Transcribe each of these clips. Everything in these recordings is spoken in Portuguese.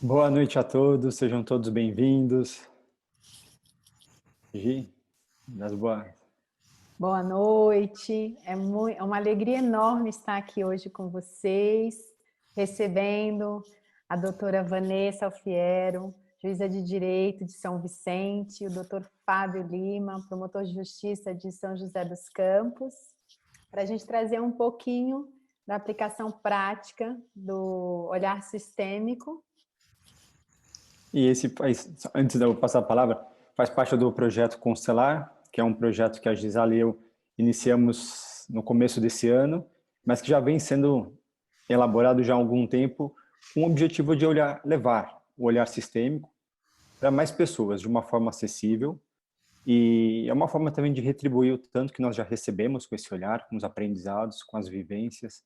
Boa noite a todos, sejam todos bem-vindos. Gi, das boas. Boa noite, é uma alegria enorme estar aqui hoje com vocês, recebendo a doutora Vanessa Alfiero, juíza de Direito de São Vicente, o doutor Fábio Lima, promotor de Justiça de São José dos Campos, para a gente trazer um pouquinho da aplicação prática do olhar sistêmico. E esse, antes de eu passar a palavra, faz parte do projeto Constelar, que é um projeto que a Gisele e eu iniciamos no começo desse ano, mas que já vem sendo elaborado já há algum tempo, com o objetivo de levar o olhar sistêmico para mais pessoas, de uma forma acessível. E é uma forma também de retribuir o tanto que nós já recebemos com esse olhar, com os aprendizados, com as vivências.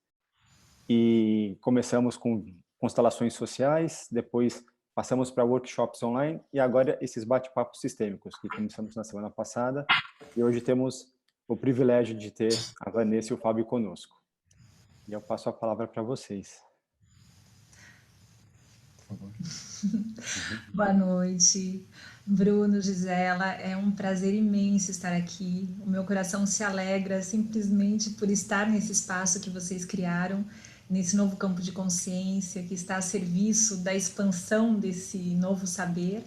E começamos com constelações sociais, depois passamos para workshops online e agora esses bate-papos sistêmicos, que começamos na semana passada, e hoje temos o privilégio de ter a Vanessa e o Fábio conosco. E eu passo a palavra para vocês. Por favor. Boa noite, Bruno, Gisela, é um prazer imenso estar aqui. O meu coração se alegra simplesmente por estar nesse espaço que vocês criaram, nesse novo campo de consciência que está a serviço da expansão desse novo saber.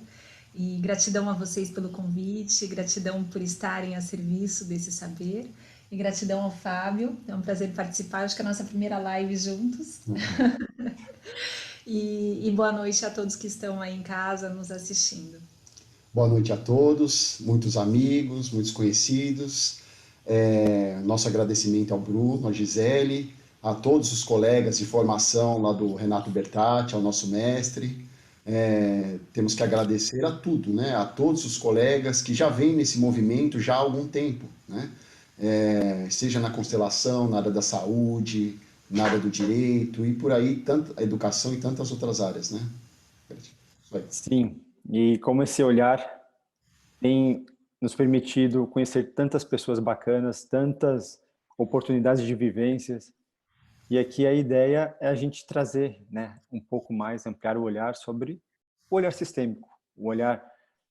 E gratidão a vocês pelo convite, gratidão por estarem a serviço desse saber. E gratidão ao Fábio, é um prazer participar, acho que é a nossa primeira live juntos. E boa noite a todos que estão aí em casa nos assistindo. Boa noite a todos, muitos amigos, muitos conhecidos. Nosso agradecimento ao Bruno, à Gisele, a todos os colegas de formação lá do Renato Bertatti, ao nosso mestre. Temos que agradecer a tudo, né? A todos os colegas que já vêm nesse movimento já há algum tempo, né? Seja na constelação, na área da saúde, na área do direito e por aí, a educação e tantas outras áreas, né? Sim, e como esse olhar tem nos permitido conhecer tantas pessoas bacanas, tantas oportunidades de vivências. E aqui a ideia é a gente trazer, né, um pouco mais, ampliar o olhar sobre o olhar sistêmico, o olhar,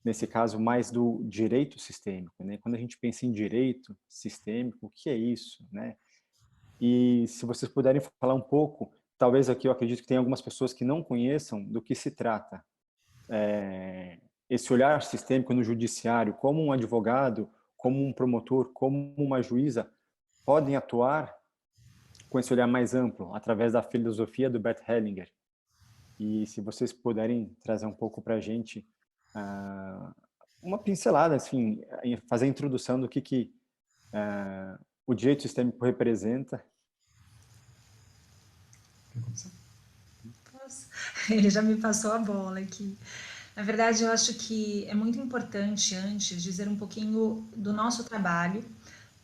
nesse caso, mais do direito sistêmico, né? Quando a gente pensa em direito sistêmico, o que é isso, né? E se vocês puderem falar um pouco, talvez aqui eu acredito que tem algumas pessoas que não conheçam do que se trata. Esse olhar sistêmico no judiciário, como um advogado, como um promotor, como uma juíza, podem atuar com esse olhar mais amplo, através da filosofia do Bert Hellinger. E se vocês puderem trazer um pouco para a gente uma pincelada, assim, fazer a introdução do que o direito sistêmico representa. Posso? Ele já me passou a bola aqui. Na verdade, eu acho que é muito importante, antes, dizer um pouquinho do nosso trabalho,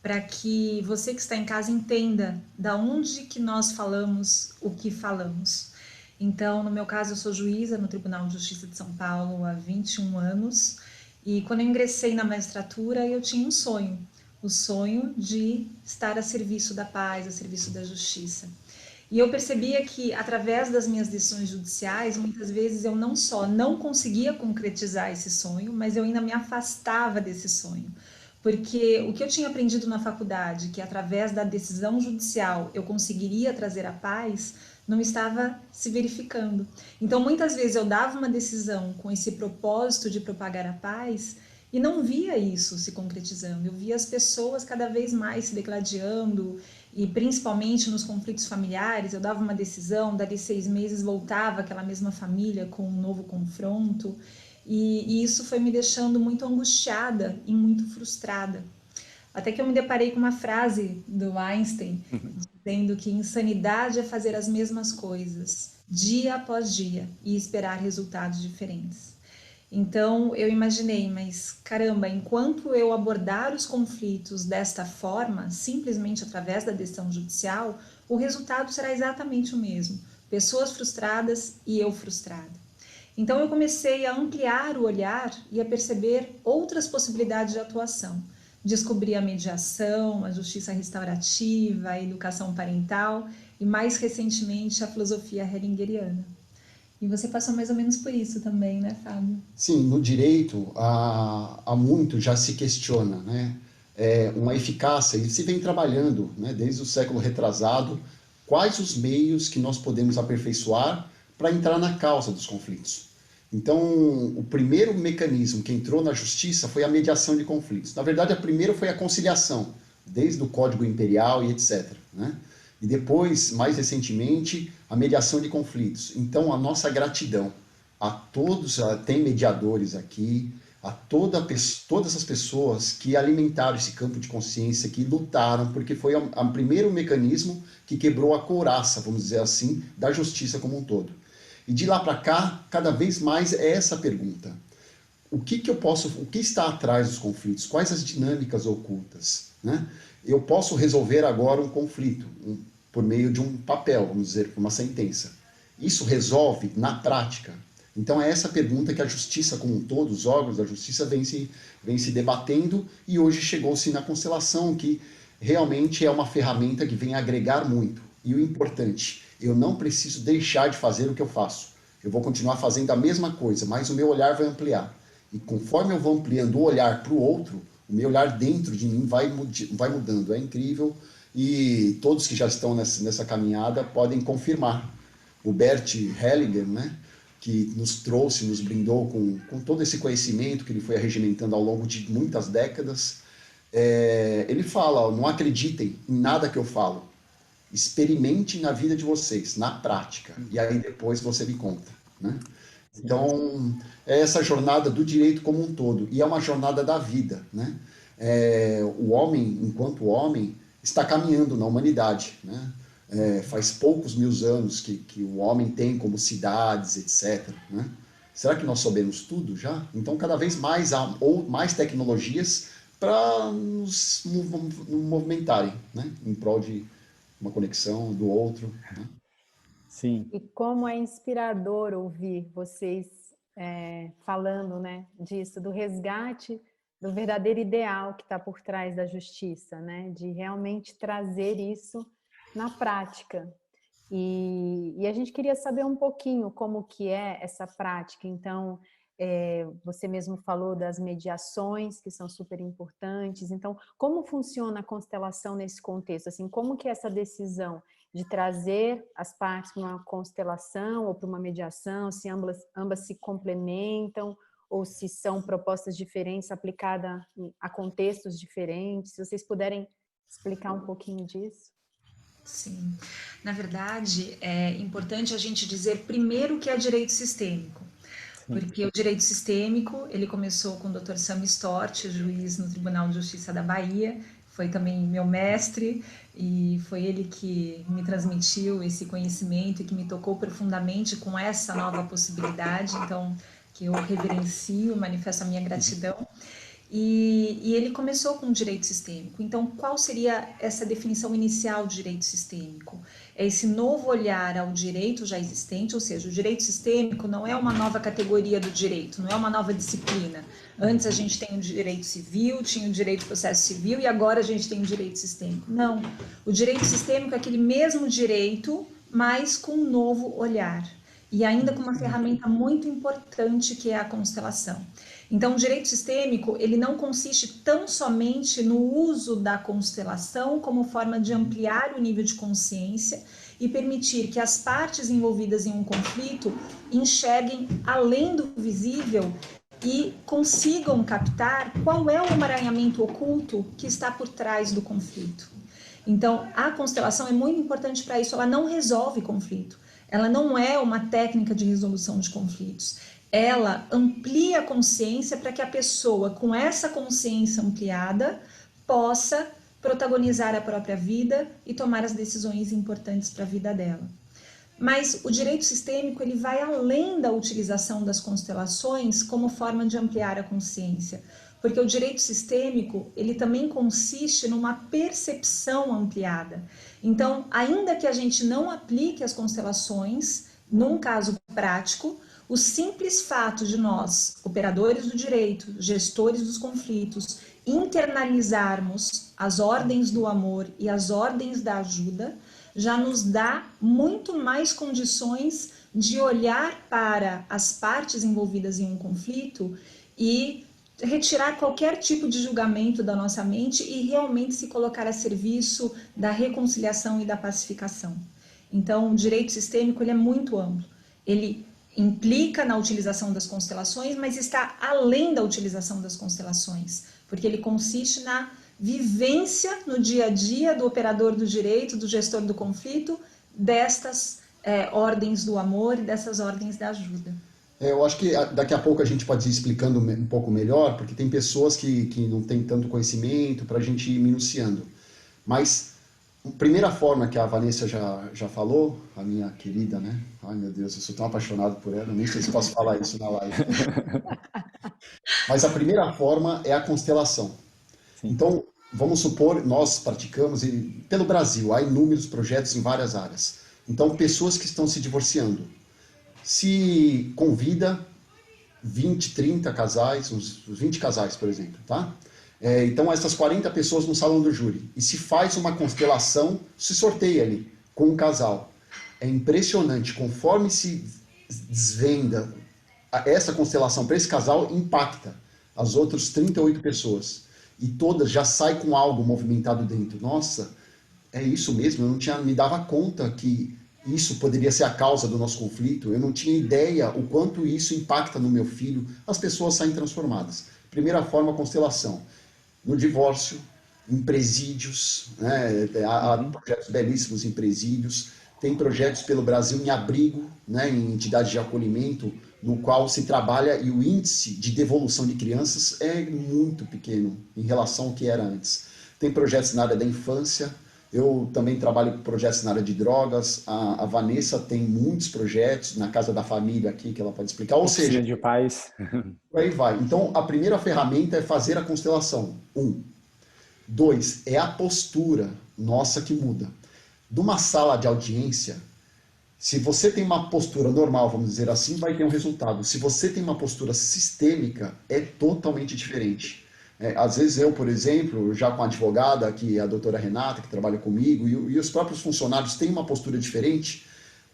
para que você que está em casa entenda da onde que nós falamos o que falamos. Então, no meu caso, eu sou juíza no Tribunal de Justiça de São Paulo há 21 anos, e quando eu ingressei na magistratura, eu tinha um sonho, o sonho de estar a serviço da paz, a serviço da justiça. E eu percebia que, através das minhas decisões judiciais, muitas vezes eu não só não conseguia concretizar esse sonho, mas eu ainda me afastava desse sonho. Porque o que eu tinha aprendido na faculdade, que através da decisão judicial eu conseguiria trazer a paz, não estava se verificando. Então, muitas vezes eu dava uma decisão com esse propósito de propagar a paz e não via isso se concretizando. Eu via as pessoas cada vez mais se degladiando, e principalmente nos conflitos familiares. Eu dava uma decisão, dali 6 meses voltava aquela mesma família com um novo confronto, e isso foi me deixando muito angustiada e muito frustrada. Até que eu me deparei com uma frase do Einstein, dizendo que insanidade é fazer as mesmas coisas, dia após dia, e esperar resultados diferentes. Então eu imaginei, mas caramba, enquanto eu abordar os conflitos desta forma, simplesmente através da decisão judicial, o resultado será exatamente o mesmo. Pessoas frustradas e eu frustrada. Então eu comecei a ampliar o olhar e a perceber outras possibilidades de atuação. Descobri a mediação, a justiça restaurativa, a educação parental e mais recentemente a filosofia hellingeriana. E você passou mais ou menos por isso também, né, Fábio? Sim, no direito, há muito já se questiona, né? Uma eficácia, e se vem trabalhando, né, desde o século retrasado, quais os meios que nós podemos aperfeiçoar para entrar na causa dos conflitos. Então, o primeiro mecanismo que entrou na justiça foi a mediação de conflitos. Na verdade, a primeira foi a conciliação, desde o Código Imperial e etc., né? E depois, mais recentemente, a mediação de conflitos. Então, a nossa gratidão a todos, tem mediadores aqui, a todas as pessoas que alimentaram esse campo de consciência, que lutaram, porque foi o primeiro mecanismo que quebrou a couraça, vamos dizer assim, da justiça como um todo. E de lá para cá, cada vez mais é essa pergunta. O que está atrás dos conflitos? Quais as dinâmicas ocultas, né? Eu posso resolver agora um conflito por meio de um papel, vamos dizer, uma sentença. Isso resolve na prática? Então é essa pergunta que a justiça como um todo, os órgãos da justiça vem se debatendo, e hoje chegou-se na constelação, que realmente é uma ferramenta que vem agregar muito. E o importante, eu não preciso deixar de fazer o que eu faço. Eu vou continuar fazendo a mesma coisa, mas o meu olhar vai ampliar. E conforme eu vou ampliando o olhar para o outro, o meu olhar dentro de mim vai mudando. É incrível, e todos que já estão nessa caminhada podem confirmar. O Bert Hellinger, né, que nos brindou com todo esse conhecimento que ele foi arregimentando ao longo de muitas décadas, ele fala, não acreditem em nada que eu falo, experimentem na vida de vocês, na prática, e aí depois você me conta, né? Então, é essa jornada do direito como um todo, e é uma jornada da vida, né? O homem, enquanto homem, está caminhando na humanidade, né? Faz poucos mil anos que o homem tem como cidades, etc., né? Será que nós sabemos tudo já? Então, cada vez mais há mais tecnologias para nos movimentarem, né? Em prol de uma conexão do outro, né? Sim. E como é inspirador ouvir vocês falando, né, disso, do resgate do verdadeiro ideal que está por trás da justiça, né? De realmente trazer isso na prática. E a gente queria saber um pouquinho como que é essa prática. Então, você mesmo falou das mediações, que são super importantes. Então, como funciona a constelação nesse contexto? Assim, como que é essa decisão de trazer as partes para uma constelação ou para uma mediação, se ambas se complementam, ou se são propostas diferentes aplicadas a contextos diferentes? Se vocês puderem explicar um pouquinho disso. Sim, na verdade é importante a gente dizer primeiro o que é direito sistêmico, porque o direito sistêmico ele começou com o Dr. Sam Stort, juiz no Tribunal de Justiça da Bahia, foi também meu mestre e foi ele que me transmitiu esse conhecimento e que me tocou profundamente com essa nova possibilidade, então que eu reverencio, manifesto a minha gratidão. E ele começou com o direito sistêmico. Então, qual seria essa definição inicial de direito sistêmico? É esse novo olhar ao direito já existente, ou seja, o direito sistêmico não é uma nova categoria do direito, não é uma nova disciplina. Antes a gente tem o direito civil, tinha o direito do processo civil e agora a gente tem o direito sistêmico. Não, o direito sistêmico é aquele mesmo direito, mas com um novo olhar. E ainda com uma ferramenta muito importante que é a constelação. Então, o direito sistêmico, ele não consiste tão somente no uso da constelação como forma de ampliar o nível de consciência e permitir que as partes envolvidas em um conflito enxerguem além do visível e consigam captar qual é o emaranhamento oculto que está por trás do conflito. Então, a constelação é muito importante para isso, ela não resolve conflito, ela não é uma técnica de resolução de conflitos. Ela amplia a consciência para que a pessoa, com essa consciência ampliada, possa protagonizar a própria vida e tomar as decisões importantes para a vida dela. Mas o direito sistêmico ele vai além da utilização das constelações como forma de ampliar a consciência, porque o direito sistêmico ele também consiste numa percepção ampliada. Então, ainda que a gente não aplique as constelações, num caso prático, o simples fato de nós, operadores do direito, gestores dos conflitos, internalizarmos as ordens do amor e as ordens da ajuda, já nos dá muito mais condições de olhar para as partes envolvidas em um conflito e retirar qualquer tipo de julgamento da nossa mente e realmente se colocar a serviço da reconciliação e da pacificação. Então, o direito sistêmico ele é muito amplo. Ele implica na utilização das constelações, mas está além da utilização das constelações, porque ele consiste na vivência no dia a dia do operador do direito, do gestor do conflito, destas ordens do amor e dessas ordens da ajuda. Eu acho que daqui a pouco a gente pode ir explicando um pouco melhor, porque tem pessoas que não têm tanto conhecimento para a gente ir minuciando. Mas a primeira forma que a Vanessa já falou, a minha querida, né? Ai, meu Deus, eu sou tão apaixonado por ela, nem sei se posso falar isso na live. Mas a primeira forma é a constelação. Sim. Então, vamos supor, nós praticamos, e pelo Brasil, há inúmeros projetos em várias áreas. Então, pessoas que estão se divorciando. Se convida 20, 30 casais, uns 20 casais, por exemplo, tá? Então, essas 40 pessoas no salão do júri. E se faz uma constelação, se sorteia ali com um casal. É impressionante, conforme se desvenda essa constelação para esse casal, impacta as outras 38 pessoas. E todas já saem com algo movimentado dentro. Nossa, é isso mesmo, eu não tinha me dava conta que isso poderia ser a causa do nosso conflito, eu não tinha ideia o quanto isso impacta no meu filho. As pessoas saem transformadas. Primeira forma, constelação. No divórcio, em presídios, né? Há projetos belíssimos em presídios, tem projetos pelo Brasil em abrigo, né? Em entidades de acolhimento, no qual se trabalha e o índice de devolução de crianças é muito pequeno em relação ao que era antes. Tem projetos na área da infância, eu também trabalho com projetos na área de drogas, a Vanessa tem muitos projetos na Casa da Família aqui, que ela pode explicar, ou Oficina seja, de paz. por aí vai. Então, a primeira ferramenta é fazer a constelação. 1. 2. É a postura nossa que muda. De uma sala de audiência, se você tem uma postura normal, vamos dizer assim, vai ter um resultado. Se você tem uma postura sistêmica, é totalmente diferente. Às vezes eu, por exemplo, já com a advogada, aqui a doutora Renata, que trabalha comigo, e os próprios funcionários têm uma postura diferente,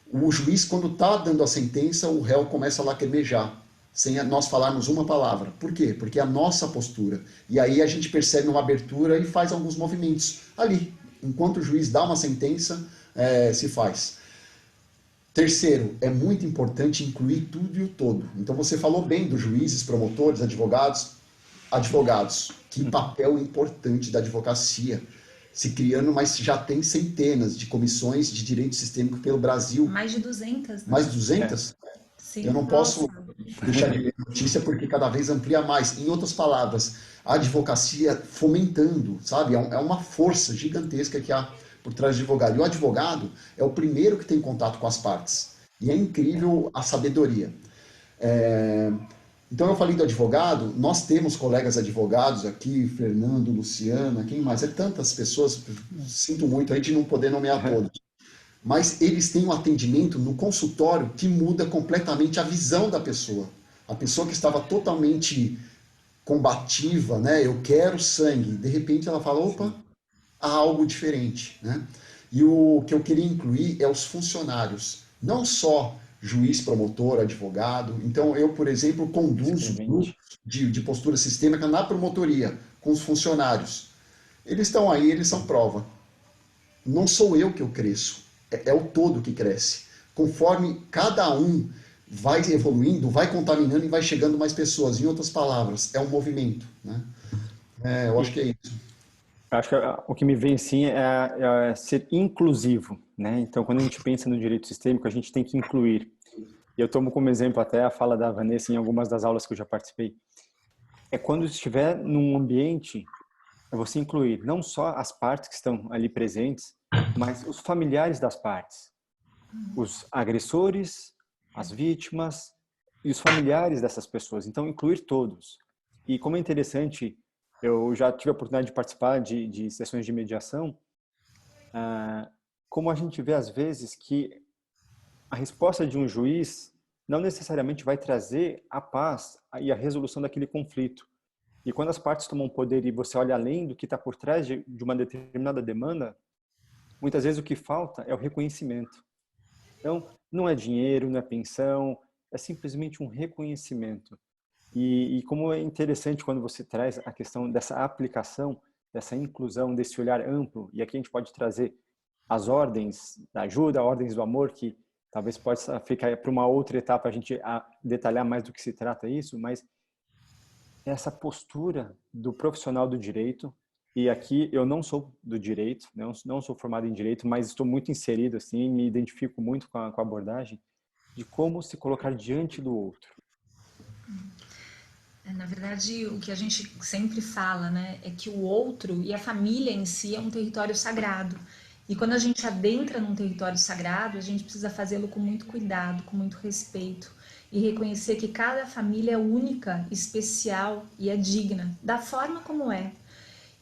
o juiz, quando está dando a sentença, o réu começa a lacrimejar, sem nós falarmos uma palavra. Por quê? Porque é a nossa postura. E aí a gente percebe uma abertura e faz alguns movimentos ali. Enquanto o juiz dá uma sentença, se faz. Terceiro, é muito importante incluir tudo e o todo. Então você falou bem dos juízes, promotores, advogados. Advogados, que papel importante da advocacia se criando, mas já tem centenas de comissões de direito sistêmico pelo Brasil. Mais de 200. Né? Mais de 200? Sim. Eu não posso deixar de ler notícia porque cada vez amplia mais. Em outras palavras, a advocacia fomentando, sabe? É uma força gigantesca que há por trás do advogado. E o advogado é o primeiro que tem contato com as partes. E é incrível a sabedoria. Então eu falei do advogado, nós temos colegas advogados aqui, Fernando, Luciana, quem mais? Tantas pessoas, sinto muito a gente não poder nomear todos. Mas eles têm um atendimento no consultório que muda completamente a visão da pessoa. A pessoa que estava totalmente combativa, né? Eu quero sangue. De repente ela fala, opa, há algo diferente, né? E o que eu queria incluir é os funcionários. Não só juiz, promotor, advogado. Então, eu, por exemplo, conduzo grupos de postura sistêmica na promotoria, com os funcionários. Eles estão aí, eles são prova. Não sou eu que eu cresço, é o todo que cresce. Conforme cada um vai evoluindo, vai contaminando e vai chegando mais pessoas. Em outras palavras, é um movimento, né? Eu acho que é isso. Acho que o que me vem sim é ser inclusivo, né? Então, quando a gente pensa no direito sistêmico, a gente tem que incluir. E eu tomo como exemplo até a fala da Vanessa em algumas das aulas que eu já participei. É quando estiver num ambiente, é você incluir não só as partes que estão ali presentes, mas os familiares das partes, os agressores, as vítimas e os familiares dessas pessoas. Então, incluir todos. E como é interessante, eu já tive a oportunidade de participar de sessões de mediação, como a gente vê às vezes que a resposta de um juiz não necessariamente vai trazer a paz e a resolução daquele conflito. E quando as partes tomam poder e você olha além do que está por trás de uma determinada demanda, muitas vezes o que falta é o reconhecimento. Então, não é dinheiro, não é pensão, é simplesmente um reconhecimento. E como é interessante quando você traz a questão dessa aplicação, dessa inclusão, desse olhar amplo, e aqui a gente pode trazer as ordens da ajuda, ordens do amor, que talvez possa ficar para uma outra etapa a gente detalhar mais do que se trata isso, mas essa postura do profissional do direito, e aqui eu não sou do direito, não sou formado em direito, mas estou muito inserido, assim, me identifico muito com a abordagem de como se colocar diante do outro. Na verdade, o que a gente sempre fala, né, é que o outro e a família em si é um território sagrado. E quando a gente adentra num território sagrado, a gente precisa fazê-lo com muito cuidado, com muito respeito e reconhecer que cada família é única, especial e é digna, da forma como é.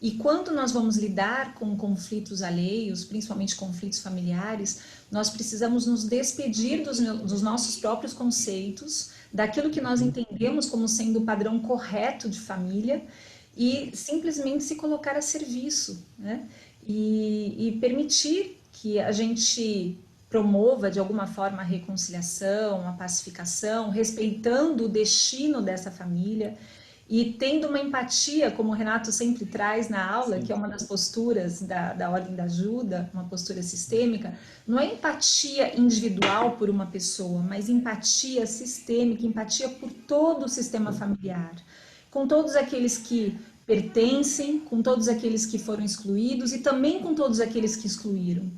E quando nós vamos lidar com conflitos alheios, principalmente conflitos familiares, nós precisamos nos despedir dos nossos próprios conceitos, daquilo que nós entendemos como sendo o padrão correto de família e simplesmente se colocar a serviço, né? E permitir que a gente promova de alguma forma a reconciliação, a pacificação, respeitando o destino dessa família e tendo uma empatia, como o Renato sempre traz na aula, que é uma das posturas da Ordem da Ajuda, uma postura sistêmica, não é empatia individual por uma pessoa, mas empatia sistêmica, empatia por todo o sistema familiar, com todos aqueles que pertencem, com todos aqueles que foram excluídos e também com todos aqueles que excluíram.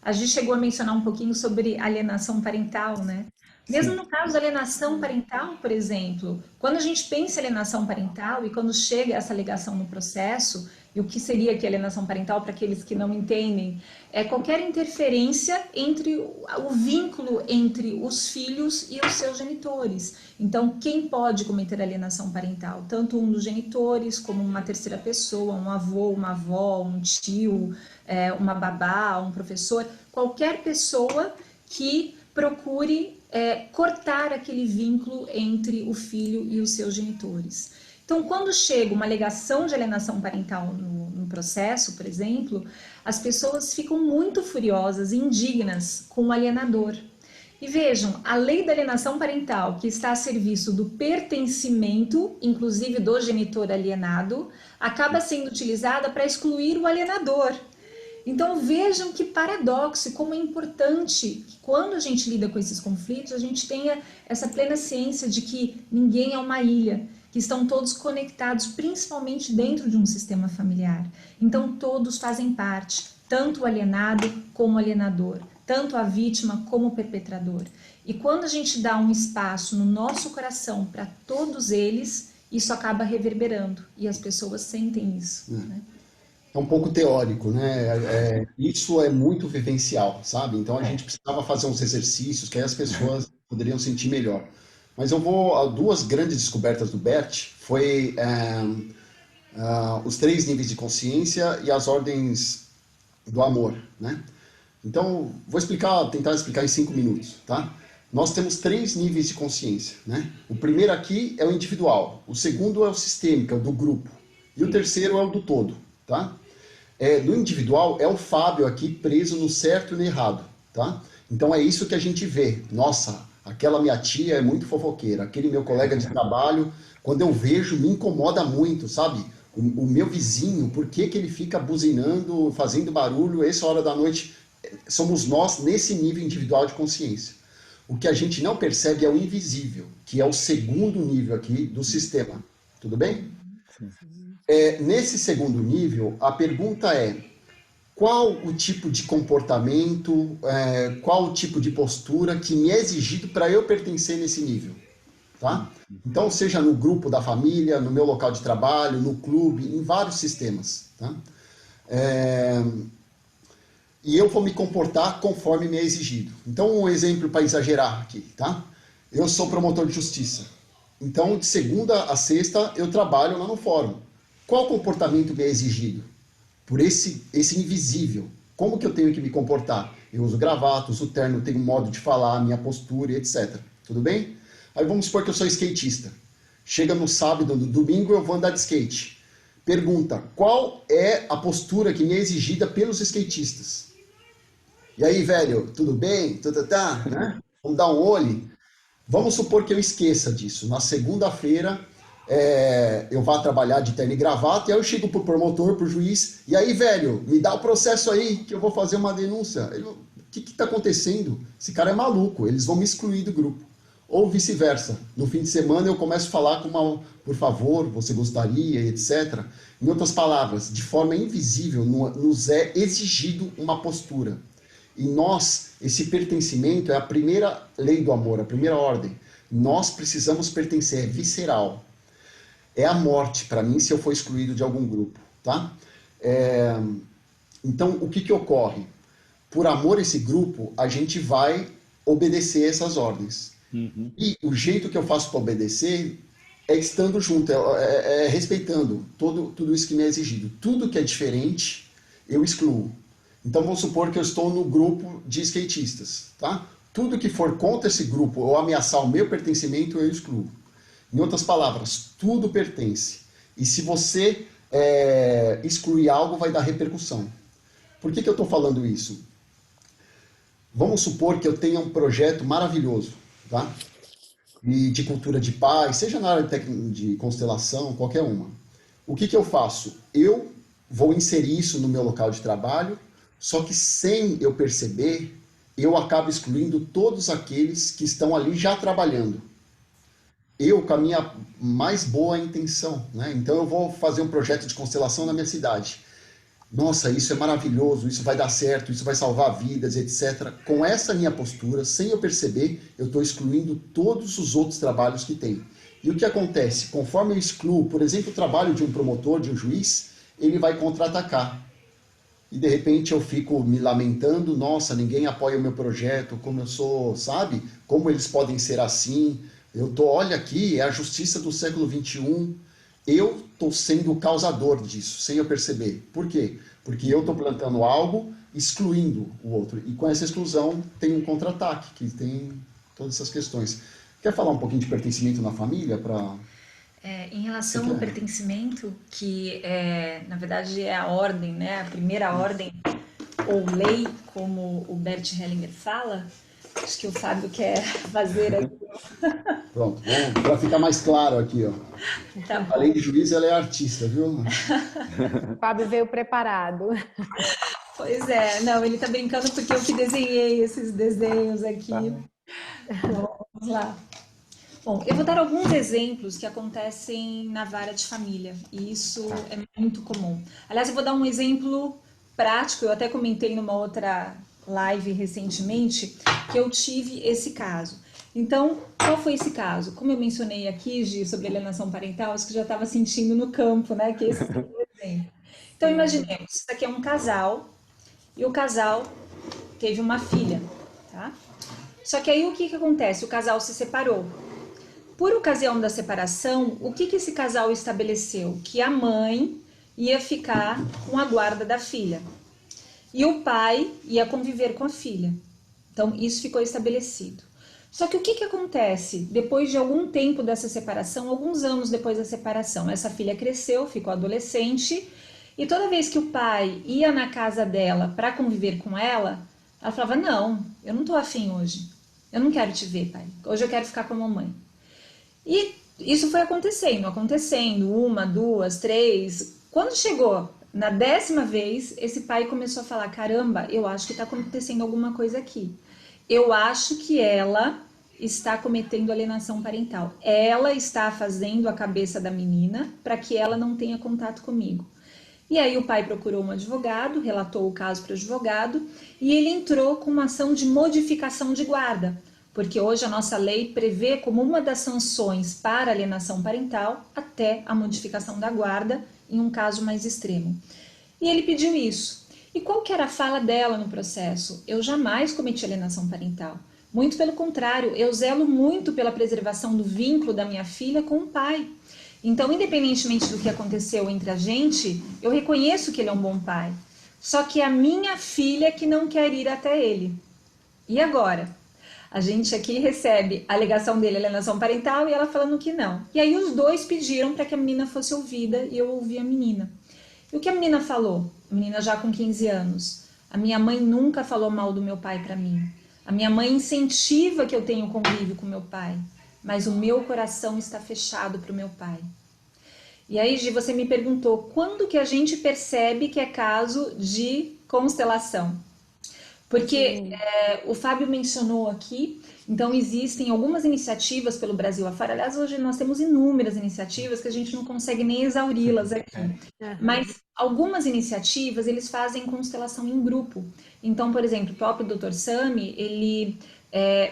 A gente chegou a mencionar um pouquinho sobre alienação parental, né? Mesmo no caso da alienação parental, por exemplo, quando a gente pensa em alienação parental e quando chega essa alegação no processo, e o que seria que alienação parental para aqueles que não entendem, é qualquer interferência entre o vínculo entre os filhos e os seus genitores. Então, quem pode cometer alienação parental? Tanto um dos genitores, como uma terceira pessoa, um avô, uma avó, um tio, uma babá, um professor, qualquer pessoa que procure cortar aquele vínculo entre o filho e os seus genitores. Então, quando chega uma alegação de alienação parental no processo, por exemplo, as pessoas ficam muito furiosas e indignas com o alienador. E vejam, a lei da alienação parental, que está a serviço do pertencimento, inclusive do genitor alienado, acaba sendo utilizada para excluir o alienador. Então vejam que paradoxo, como é importante que quando a gente lida com esses conflitos, a gente tenha essa plena ciência de que ninguém é uma ilha, que estão todos conectados, principalmente dentro de um sistema familiar. Então todos fazem parte, tanto o alienado como o alienador, tanto a vítima como o perpetrador. E quando a gente dá um espaço no nosso coração para todos eles, isso acaba reverberando e as pessoas sentem isso, né? É um pouco teórico, né? Isso é muito vivencial, sabe? Então a gente precisava fazer uns exercícios que aí as pessoas poderiam sentir melhor. Mas eu vou... Duas grandes descobertas do Bert foi os 3 níveis de consciência e as ordens do amor, né? Então, vou tentar explicar em 5 minutos, tá? Nós temos 3 níveis de consciência, né? O primeiro aqui é o individual, o segundo é o sistêmico, é o do grupo, e o terceiro é o do todo, tá? Do individual é o Fábio aqui preso no certo e no errado, tá? Então é isso que a gente vê. Nossa, aquela minha tia é muito fofoqueira, aquele meu colega de trabalho, quando eu vejo, me incomoda muito, sabe? O meu vizinho, por que que ele fica buzinando, fazendo barulho, essa hora da noite? Somos nós nesse nível individual de consciência. O que a gente não percebe é o invisível, que é o segundo nível aqui do sistema. Tudo bem? Nesse segundo nível, a pergunta é: qual o tipo de comportamento, qual o tipo de postura que me é exigido para eu pertencer nesse nível? Tá? Então, seja no grupo da família, no meu local de trabalho, no clube, em vários sistemas. Tá? E eu vou me comportar conforme me é exigido. Então, um exemplo para exagerar aqui. Tá? Eu sou promotor de justiça. Então, de segunda a sexta, eu trabalho lá no fórum. Qual comportamento me é exigido? Por esse invisível. Como que eu tenho que me comportar? Eu uso gravata, uso terno, tenho um modo de falar, minha postura, etc. Tudo bem? Aí vamos supor que eu sou skatista. Chega no sábado, no domingo, eu vou andar de skate. Pergunta: qual é a postura que me é exigida pelos skatistas? E aí, velho, tudo bem? Tá, né? Vamos dar um olho? Vamos supor que eu esqueça disso. Na segunda-feira, eu vá trabalhar de terno e gravata, e aí eu chego pro promotor, pro juiz, e aí, velho, me dá o processo aí, que eu vou fazer uma denúncia. O que está acontecendo? Esse cara é maluco, eles vão me excluir do grupo. Ou vice-versa. No fim de semana eu começo a falar com uma, por favor, você gostaria, etc. Em outras palavras, de forma invisível, nos é exigido uma postura. E nós, esse pertencimento é a primeira lei do amor, a primeira ordem. Nós precisamos pertencer, é visceral. É a morte para mim se eu for excluído de algum grupo, tá? Então, o que ocorre? Por amor a esse grupo, a gente vai obedecer essas ordens. Uhum. E o jeito que eu faço para obedecer é estando junto, respeitando tudo isso que me é exigido. Tudo que é diferente, eu excluo. Então, vamos supor que eu estou no grupo de skatistas, tá? Tudo que for contra esse grupo ou ameaçar o meu pertencimento, eu excluo. Em outras palavras, tudo pertence. E se você excluir algo, vai dar repercussão. Por que eu estou falando isso? Vamos supor que eu tenha um projeto maravilhoso, tá? E de cultura de paz, seja na área de constelação, qualquer uma. O que eu faço? Eu vou inserir isso no meu local de trabalho, só que sem eu perceber, eu acabo excluindo todos aqueles que estão ali já trabalhando. Eu com a minha mais boa intenção, né? Então eu vou fazer um projeto de constelação na minha cidade. Nossa, isso é maravilhoso, isso vai dar certo, isso vai salvar vidas, etc. Com essa minha postura, sem eu perceber, eu estou excluindo todos os outros trabalhos que tem. E o que acontece? Conforme eu excluo, por exemplo, o trabalho de um promotor, de um juiz, ele vai contra-atacar. E de repente eu fico me lamentando, nossa, ninguém apoia o meu projeto, como eu sou, sabe? Como eles podem ser assim? Olha aqui, é a justiça do século XXI. Eu estou sendo o causador disso, sem eu perceber. Por quê? Porque eu estou plantando algo, excluindo o outro. E com essa exclusão tem um contra-ataque, que tem todas essas questões. Quer falar um pouquinho de pertencimento na família? Em relação ao pertencimento, que na verdade é a ordem, né? A primeira ordem, ou lei, como o Bert Hellinger fala, acho que o Fábio quer fazer aqui. Pronto, para ficar mais claro aqui, ó. Tá bom. Além de juiz, ela é artista, viu? O Fábio veio preparado. Pois é, não, ele tá brincando porque eu que desenhei esses desenhos aqui. Tá. Vamos lá. Bom, eu vou dar alguns exemplos que acontecem na vara de família, e isso é muito comum. Aliás, eu vou dar um exemplo prático, eu até comentei numa outra live recentemente, que eu tive esse caso. Então, qual foi esse caso? Como eu mencionei aqui, Gi, sobre alienação parental, acho que já estava sentindo no campo, né? Que esse é o exemplo. Então, imaginemos, isso aqui é um casal, e o casal teve uma filha, tá? Só que aí o que acontece? O casal se separou. Por ocasião da separação, o que esse casal estabeleceu? Que a mãe ia ficar com a guarda da filha. E o pai ia conviver com a filha. Então, isso ficou estabelecido. Só que o que acontece? Depois de algum tempo dessa separação, alguns anos depois da separação, essa filha cresceu, ficou adolescente, e toda vez que o pai ia na casa dela para conviver com ela, ela falava, não, eu não tô afim hoje. Eu não quero te ver, pai. Hoje eu quero ficar com a mamãe. E isso foi acontecendo, 1, 2, 3. Quando chegou na 10ª vez, esse pai começou a falar, caramba, eu acho que está acontecendo alguma coisa aqui. Eu acho que ela está cometendo alienação parental. Ela está fazendo a cabeça da menina para que ela não tenha contato comigo. E aí o pai procurou um advogado, relatou o caso para o advogado, e ele entrou com uma ação de modificação de guarda. Porque hoje a nossa lei prevê como uma das sanções para alienação parental até a modificação da guarda em um caso mais extremo. E ele pediu isso. E qual que era a fala dela no processo? Eu jamais cometi alienação parental. Muito pelo contrário, eu zelo muito pela preservação do vínculo da minha filha com o pai. Então, independentemente do que aconteceu entre a gente, eu reconheço que ele é um bom pai. Só que é a minha filha que não quer ir até ele. E agora? A gente aqui recebe a alegação dele, alienação parental, e ela falando que não. E aí os dois pediram para que a menina fosse ouvida, e eu ouvi a menina. E o que a menina falou? A menina já com 15 anos. A minha mãe nunca falou mal do meu pai para mim. A minha mãe incentiva que eu tenha um convívio com meu pai, mas o meu coração está fechado para o meu pai. E aí, Gi, você me perguntou quando que a gente percebe que é caso de constelação? Porque o Fábio mencionou aqui, então existem algumas iniciativas pelo Brasil afora. Aliás, hoje nós temos inúmeras iniciativas que a gente não consegue nem exauri-las aqui. Mas algumas iniciativas, eles fazem constelação em grupo. Então, por exemplo, o próprio Dr. Sami, ele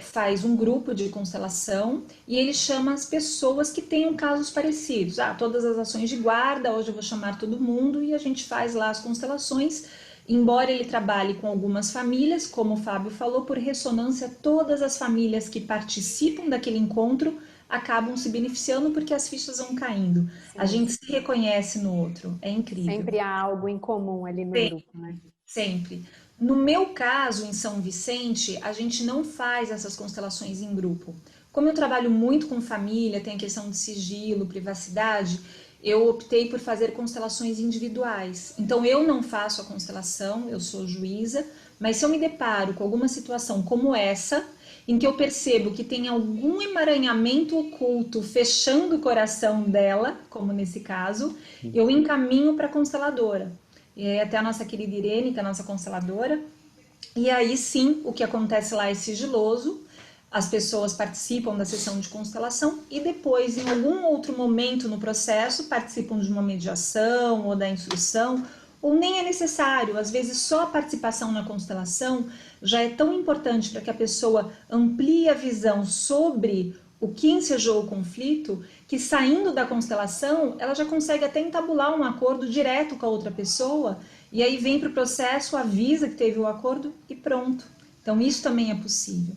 faz um grupo de constelação e ele chama as pessoas que tenham casos parecidos. Todas as ações de guarda, hoje eu vou chamar todo mundo e a gente faz lá as constelações. Embora ele trabalhe com algumas famílias, como o Fábio falou, por ressonância, todas as famílias que participam daquele encontro acabam se beneficiando porque as fichas vão caindo. Sim. A gente se reconhece no outro, é incrível. Sempre há algo em comum ali no grupo, né? Sempre. No meu caso, em São Vicente, a gente não faz essas constelações em grupo. Como eu trabalho muito com família, tem a questão de sigilo, privacidade, eu optei por fazer constelações individuais. Então, eu não faço a constelação, eu sou juíza, mas se eu me deparo com alguma situação como essa, em que eu percebo que tem algum emaranhamento oculto fechando o coração dela, como nesse caso, eu encaminho para a consteladora. E aí até a nossa querida Irene, que é a nossa consteladora, e aí sim, o que acontece lá é sigiloso, as pessoas participam da sessão de constelação e depois, em algum outro momento no processo, participam de uma mediação ou da instrução, ou nem é necessário, às vezes só a participação na constelação já é tão importante para que a pessoa amplie a visão sobre o que ensejou o conflito, que saindo da constelação, ela já consegue até entabular um acordo direto com a outra pessoa, e aí vem para o processo, avisa que teve o acordo e pronto. Então isso também é possível.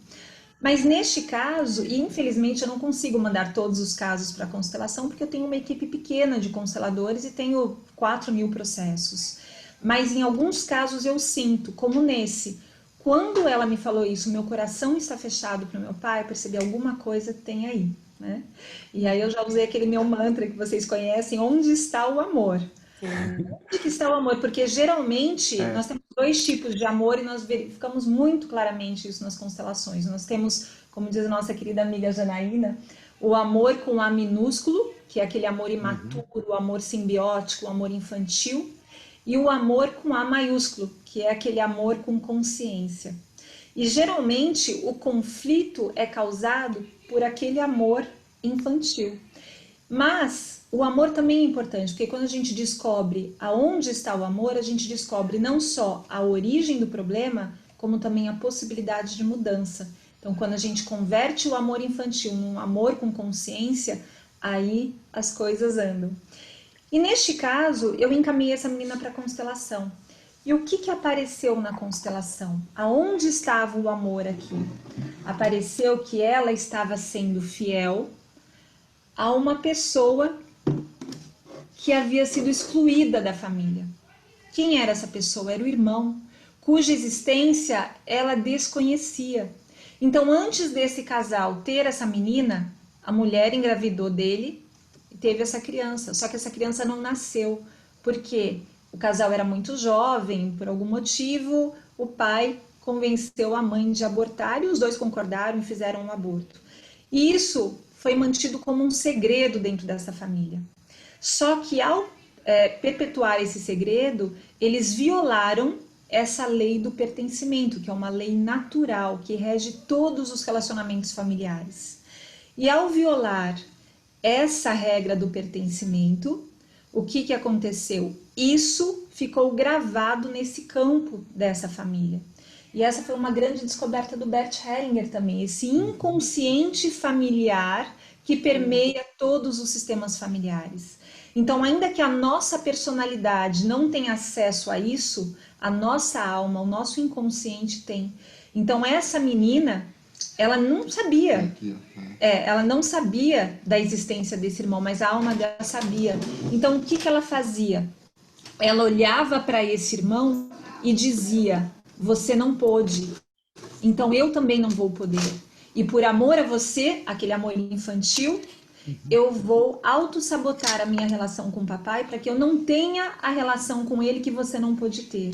Mas neste caso, e infelizmente eu não consigo mandar todos os casos para a constelação, porque eu tenho uma equipe pequena de consteladores e tenho 4.000 processos. Mas em alguns casos eu sinto, como nesse, quando ela me falou isso, meu coração está fechado para o meu pai, eu percebi alguma coisa tem aí, né? E aí eu já usei aquele meu mantra que vocês conhecem, onde está o amor? Onde que está o amor? Porque geralmente nós temos 2 tipos de amor e nós verificamos muito claramente isso nas constelações. Nós temos, como diz a nossa querida amiga Janaína, o amor com A minúsculo, que é aquele amor imaturo, o amor simbiótico, o amor infantil, e o amor com A maiúsculo, que é aquele amor com consciência. E geralmente o conflito é causado por aquele amor infantil. Mas o amor também é importante, porque quando a gente descobre aonde está o amor, a gente descobre não só a origem do problema, como também a possibilidade de mudança. Então, quando a gente converte o amor infantil num amor com consciência, aí as coisas andam. E neste caso, eu encaminhei essa menina para a constelação. E o que apareceu na constelação? Aonde estava o amor aqui? Apareceu que ela estava sendo fiel a uma pessoa que havia sido excluída da família. Quem era essa pessoa? Era o irmão, cuja existência ela desconhecia. Então, antes desse casal ter essa menina, a mulher engravidou dele e teve essa criança. Só que essa criança não nasceu, porque o casal era muito jovem, por algum motivo, o pai convenceu a mãe de abortar e os 2 concordaram e fizeram um aborto. E isso foi mantido como um segredo dentro dessa família. Só que ao perpetuar esse segredo, eles violaram essa lei do pertencimento, que é uma lei natural, que rege todos os relacionamentos familiares. E ao violar essa regra do pertencimento, o que aconteceu? Isso ficou gravado nesse campo dessa família. E essa foi uma grande descoberta do Bert Hellinger também, esse inconsciente familiar que permeia todos os sistemas familiares. Então, ainda que a nossa personalidade não tenha acesso a isso, a nossa alma, o nosso inconsciente tem. Então, essa menina, ela não sabia, ela não sabia da existência desse irmão, mas a alma dela sabia. Então, o que ela fazia? Ela olhava para esse irmão e dizia: você não pôde, então eu também não vou poder. E por amor a você, aquele amor infantil, eu vou auto-sabotar a minha relação com o papai para que eu não tenha a relação com ele que você não pôde ter.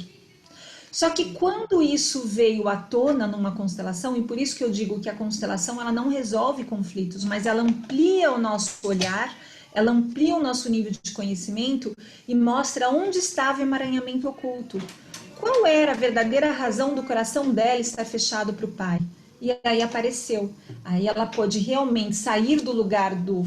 Só que quando isso veio à tona numa constelação, e por isso que eu digo que a constelação ela não resolve conflitos, mas ela amplia o nosso olhar, ela amplia o nosso nível de conhecimento e mostra onde estava o emaranhamento oculto. Qual era a verdadeira razão do coração dela estar fechado para o pai? E aí apareceu. Aí ela pôde realmente sair do lugar do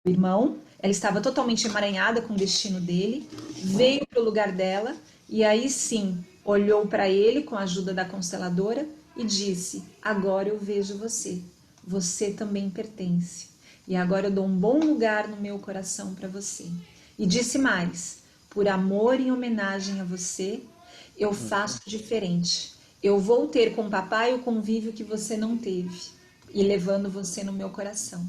irmão, ela estava totalmente emaranhada com o destino dele, veio para o lugar dela, e aí sim, olhou para ele com a ajuda da consteladora e disse: agora eu vejo você, você também pertence, e agora eu dou um bom lugar no meu coração para você. E disse mais: por amor e homenagem a você, eu faço diferente. Eu vou ter com o papai o convívio que você não teve, e levando você no meu coração.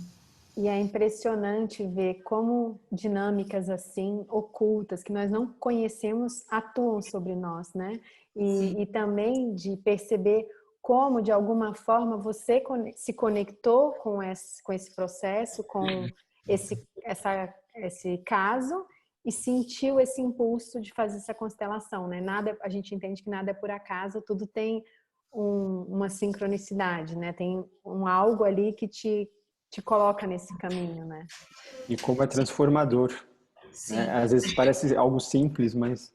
E é impressionante ver como dinâmicas assim, ocultas, que nós não conhecemos, atuam sobre nós, né? E também de perceber como, de alguma forma, você se conectou com esse processo, com esse caso, e sentiu esse impulso de fazer essa constelação, né? Nada, a gente entende que nada é por acaso, tudo tem uma sincronicidade, né? Tem algo ali que te coloca nesse caminho, né? E como é transformador. Né? Às vezes parece algo simples, mas...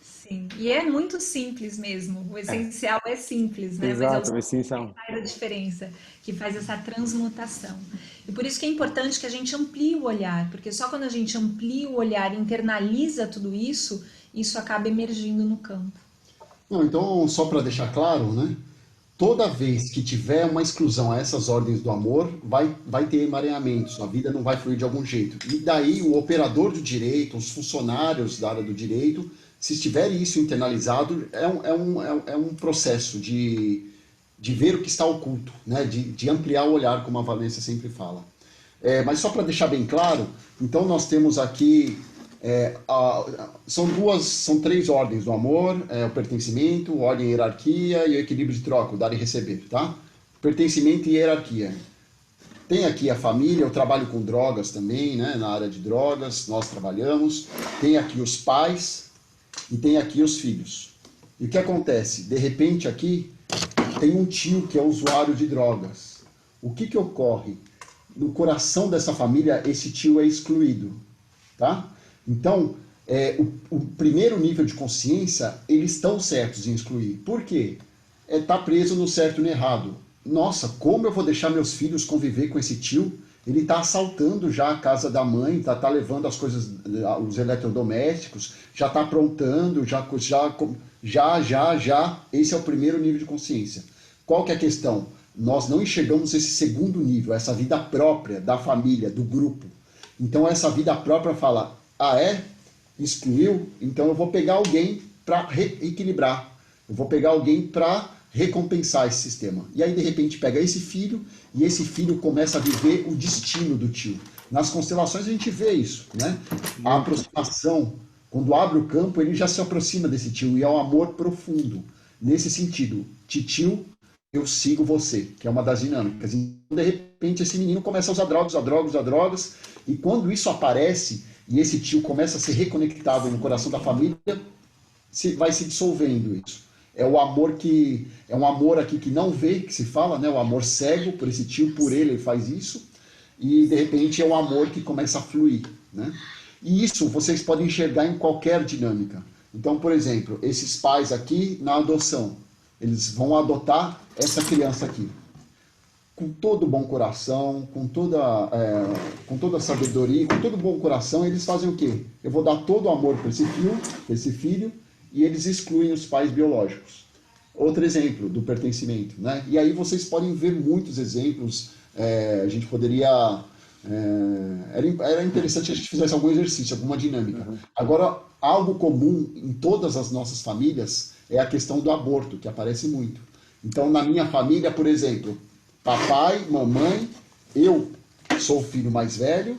Sim, e é muito simples mesmo. O essencial é simples, né? Mas é Exato, o essencial. que faz a diferença, que faz essa transmutação. E por isso que é importante que a gente amplie o olhar, porque só quando a gente amplia o olhar e internaliza tudo isso, isso acaba emergindo no campo. Não, então, só para deixar claro, né? Toda vez que tiver uma exclusão a essas ordens do amor, vai ter emaranhamentos, a vida não vai fluir de algum jeito. E daí o operador do direito, os funcionários da área do direito, se estiver isso internalizado, é um processo de ver o que está oculto, né? De ampliar o olhar, como a Vanessa sempre fala. Mas só para deixar bem claro, então nós temos aqui são três ordens do amor, o pertencimento, ordem e hierarquia e o equilíbrio de troca, o dar e receber, tá? Pertencimento e hierarquia. Tem aqui a família, eu trabalho com drogas também, né? Na área de drogas, nós trabalhamos. Tem aqui os pais e tem aqui os filhos. E o que acontece? De repente aqui tem um tio que é usuário de drogas. O que ocorre? No coração dessa família, esse tio é excluído, tá? Então, o primeiro nível de consciência, eles estão certos em excluir. Por quê? Tá preso no certo e no errado. Nossa, como eu vou deixar meus filhos conviver com esse tio? Ele está assaltando já a casa da mãe, tá levando as coisas, os eletrodomésticos, já está aprontando, já. Esse é o primeiro nível de consciência. Qual que é a questão? Nós não enxergamos esse segundo nível, essa vida própria da família, do grupo. Então essa vida própria fala: excluiu? Então eu vou pegar alguém para reequilibrar. Eu vou pegar alguém para recompensar esse sistema. E aí, de repente, pega esse filho e esse filho começa a viver o destino do tio. Nas constelações a gente vê isso, né? A aproximação, quando abre o campo, ele já se aproxima desse tio e é um amor profundo. Nesse sentido, titio, eu sigo você, que é uma das dinâmicas. Então, de repente, esse menino começa a usar drogas, e quando isso aparece e esse tio começa a ser reconectado no coração da família, vai se dissolvendo isso. É um amor aqui que não vê, que se fala, né? O amor cego por esse tio, por ele faz isso, e de repente é um amor que começa a fluir, né? E isso vocês podem enxergar em qualquer dinâmica. Então, por exemplo, esses pais aqui na adoção, eles vão adotar essa criança aqui. Com todo bom coração, com toda sabedoria, com todo bom coração, eles fazem o quê? Eu vou dar todo o amor para esse filho, e eles excluem os pais biológicos. Outro exemplo do pertencimento, né? E aí vocês podem ver muitos exemplos. A gente poderia... era interessante que a gente fizesse algum exercício, alguma dinâmica. Uhum. Agora, algo comum em todas as nossas famílias é a questão do aborto, que aparece muito. Então, na minha família, por exemplo, papai, mamãe, eu sou o filho mais velho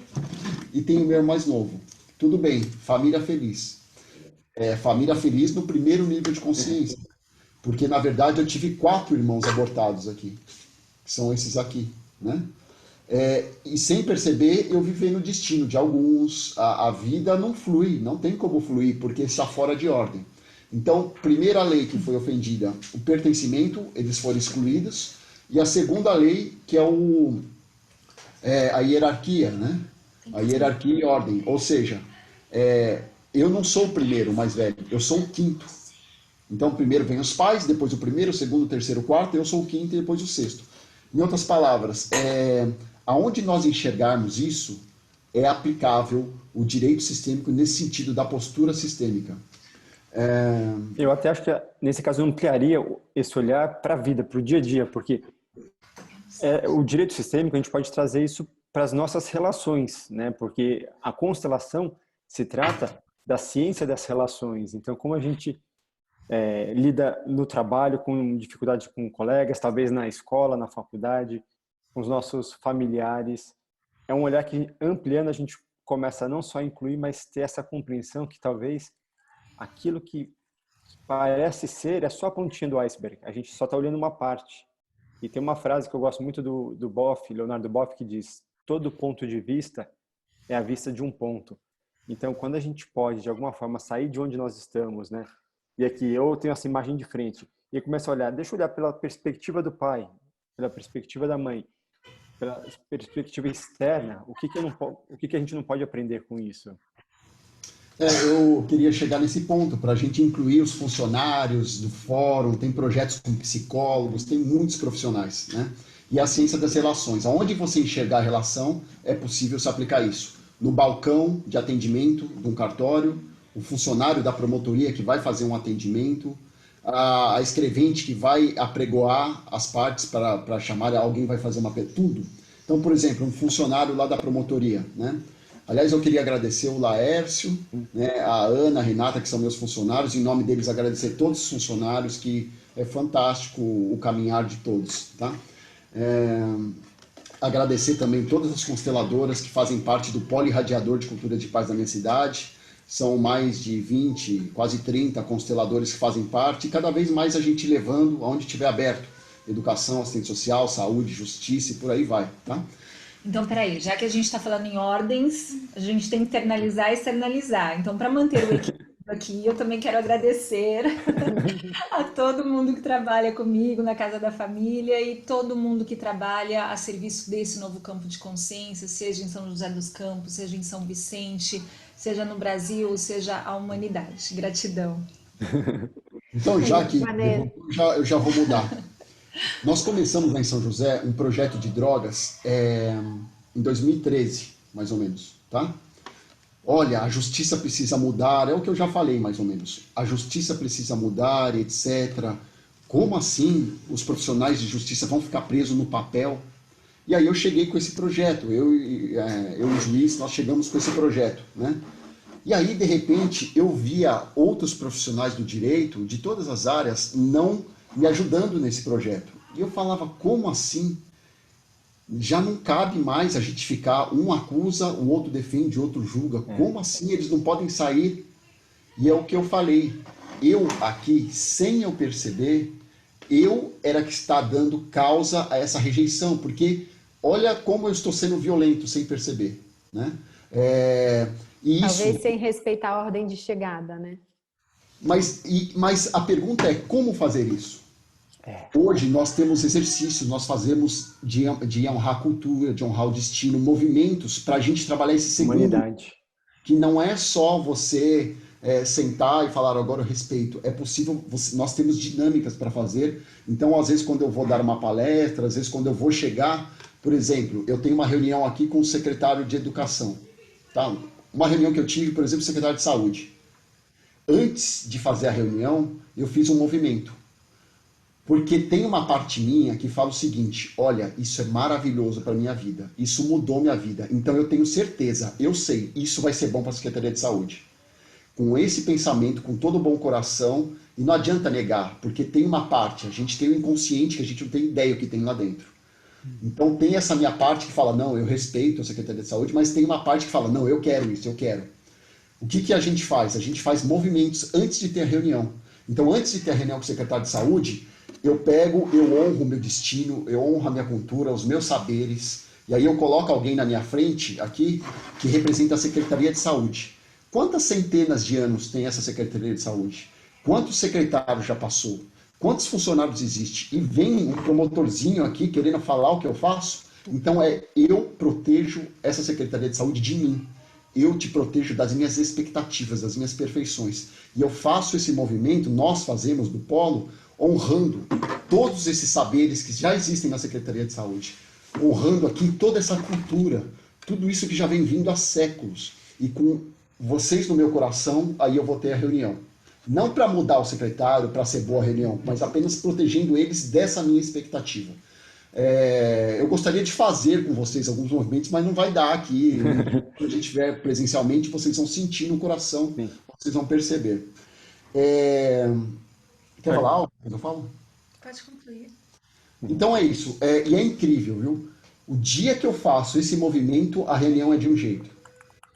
e tenho o meu irmão mais novo. Tudo bem, família feliz. Família feliz no primeiro nível de consciência. Porque, na verdade, eu tive 4 irmãos abortados aqui. Que são esses aqui, né? E sem perceber, eu vivei no destino de alguns. A vida não flui, não tem como fluir, porque está fora de ordem. Então, primeira lei que foi ofendida, o pertencimento, eles foram excluídos, e a segunda lei, que é a hierarquia, né? A hierarquia e ordem, ou seja, eu não sou o primeiro, o mais velho, eu sou o quinto. Então, primeiro vem os pais, depois o primeiro, o segundo, o terceiro, o quarto, eu sou o quinto e depois o sexto. Em outras palavras, aonde nós enxergarmos isso, é aplicável o direito sistêmico nesse sentido da postura sistêmica. Eu até acho que nesse caso eu ampliaria esse olhar para a vida, para o dia a dia, porque o direito sistêmico a gente pode trazer isso para as nossas relações, né? Porque a constelação se trata da ciência das relações. Então, como a gente lida no trabalho com dificuldades com colegas, talvez na escola, na faculdade, com os nossos familiares, é um olhar que, ampliando, a gente começa a não só incluir, mas ter essa compreensão que talvez aquilo que parece ser é só a pontinha do iceberg. A gente só está olhando uma parte. E tem uma frase que eu gosto muito do Boff, Leonardo Boff, que diz: todo ponto de vista é a vista de um ponto. Então, quando a gente pode, de alguma forma, sair de onde nós estamos, né? E aqui eu tenho essa imagem de frente e começo a olhar, deixa eu olhar pela perspectiva do pai, pela perspectiva da mãe, pela perspectiva externa, o que a gente não pode aprender com isso? Eu queria chegar nesse ponto, para a gente incluir os funcionários do fórum, tem projetos com psicólogos, tem muitos profissionais, né? E a ciência das relações. Aonde você enxergar a relação, é possível se aplicar isso. No balcão de atendimento de um cartório, o funcionário da promotoria que vai fazer um atendimento, a escrevente que vai apregoar as partes para chamar, alguém vai fazer tudo. Então, por exemplo, um funcionário lá da promotoria, né? Aliás, eu queria agradecer o Laércio, né, a Ana, a Renata, que são meus funcionários, em nome deles agradecer todos os funcionários, que é fantástico o caminhar de todos, tá? Agradecer também todas as consteladoras que fazem parte do Polirradiador de Cultura de Paz da minha cidade. São mais de 20, quase 30 consteladores que fazem parte, e cada vez mais a gente levando aonde estiver aberto. Educação, assistência social, saúde, justiça e por aí vai, tá? Então, peraí, já que a gente está falando em ordens, a gente tem que internalizar e externalizar. Então, para manter o equilíbrio aqui, eu também quero agradecer a todo mundo que trabalha comigo na Casa da Família e todo mundo que trabalha a serviço desse novo campo de consciência, seja em São José dos Campos, seja em São Vicente, seja no Brasil, seja a humanidade. Gratidão. Então, já que eu já vou mudar. Nós começamos lá em São José um projeto de drogas em 2013, mais ou menos, tá? Olha, a justiça precisa mudar, é o que eu já falei mais ou menos. A justiça precisa mudar, etc. Como assim os profissionais de justiça vão ficar presos no papel? E aí eu cheguei com esse projeto, eu e o juiz, nós chegamos com esse projeto, né? E aí, de repente, eu via outros profissionais do direito, de todas as áreas, não me ajudando nesse projeto. E eu falava, como assim? Já não cabe mais a gente ficar, um acusa, o outro defende, o outro julga. Como assim? Eles não podem sair. E é o que eu falei. Eu aqui, sem eu perceber, eu era que está dando causa a essa rejeição, porque olha como eu estou sendo violento sem perceber, né? Talvez sem respeitar a ordem de chegada, né? Mas a pergunta é como fazer isso? Hoje nós temos exercícios, nós fazemos de honrar a cultura, de honrar o destino, movimentos para a gente trabalhar esse segundo. Humanidade. Que não é só você sentar e falar, agora eu respeito. É possível, nós temos dinâmicas para fazer. Então, às vezes, quando eu vou dar uma palestra, às vezes, quando eu vou chegar, por exemplo, eu tenho uma reunião aqui com o secretário de Educação. Tá? Uma reunião que eu tive, por exemplo, o secretário de Saúde. Antes de fazer a reunião, eu fiz um movimento. Porque tem uma parte minha que fala o seguinte, olha, isso é maravilhoso para a minha vida, isso mudou minha vida, então eu tenho certeza, eu sei, isso vai ser bom para a Secretaria de Saúde. Com esse pensamento, com todo o bom coração, e não adianta negar, porque tem uma parte, a gente tem o inconsciente que a gente não tem ideia o que tem lá dentro. Então tem essa minha parte que fala, não, eu respeito a Secretaria de Saúde, mas tem uma parte que fala, não, eu quero isso, eu quero. O que a gente faz? A gente faz movimentos antes de ter a reunião. Então antes de ter a reunião com o secretário de Saúde, eu honro o meu destino, eu honro a minha cultura, os meus saberes, e aí eu coloco alguém na minha frente, aqui, que representa a Secretaria de Saúde. Quantas centenas de anos tem essa Secretaria de Saúde? Quantos secretários já passou? Quantos funcionários existe? E vem um promotorzinho aqui querendo falar o que eu faço? Então, eu protejo essa Secretaria de Saúde de mim. Eu te protejo das minhas expectativas, das minhas perfeições. E eu faço esse movimento, nós fazemos do Polo, honrando todos esses saberes que já existem na Secretaria de Saúde. Honrando aqui toda essa cultura, tudo isso que já vem vindo há séculos. E com vocês no meu coração, aí eu vou ter a reunião. Não para mudar o secretário, para ser boa reunião, mas apenas protegendo eles dessa minha expectativa. Eu gostaria de fazer com vocês alguns movimentos, mas não vai dar aqui. Quando a gente estiver presencialmente, vocês vão sentir no coração, sim. Vocês vão perceber. Quer falar algo? Eu falo? Pode concluir. Então é isso. E é incrível, viu? O dia que eu faço esse movimento, a reunião é de um jeito.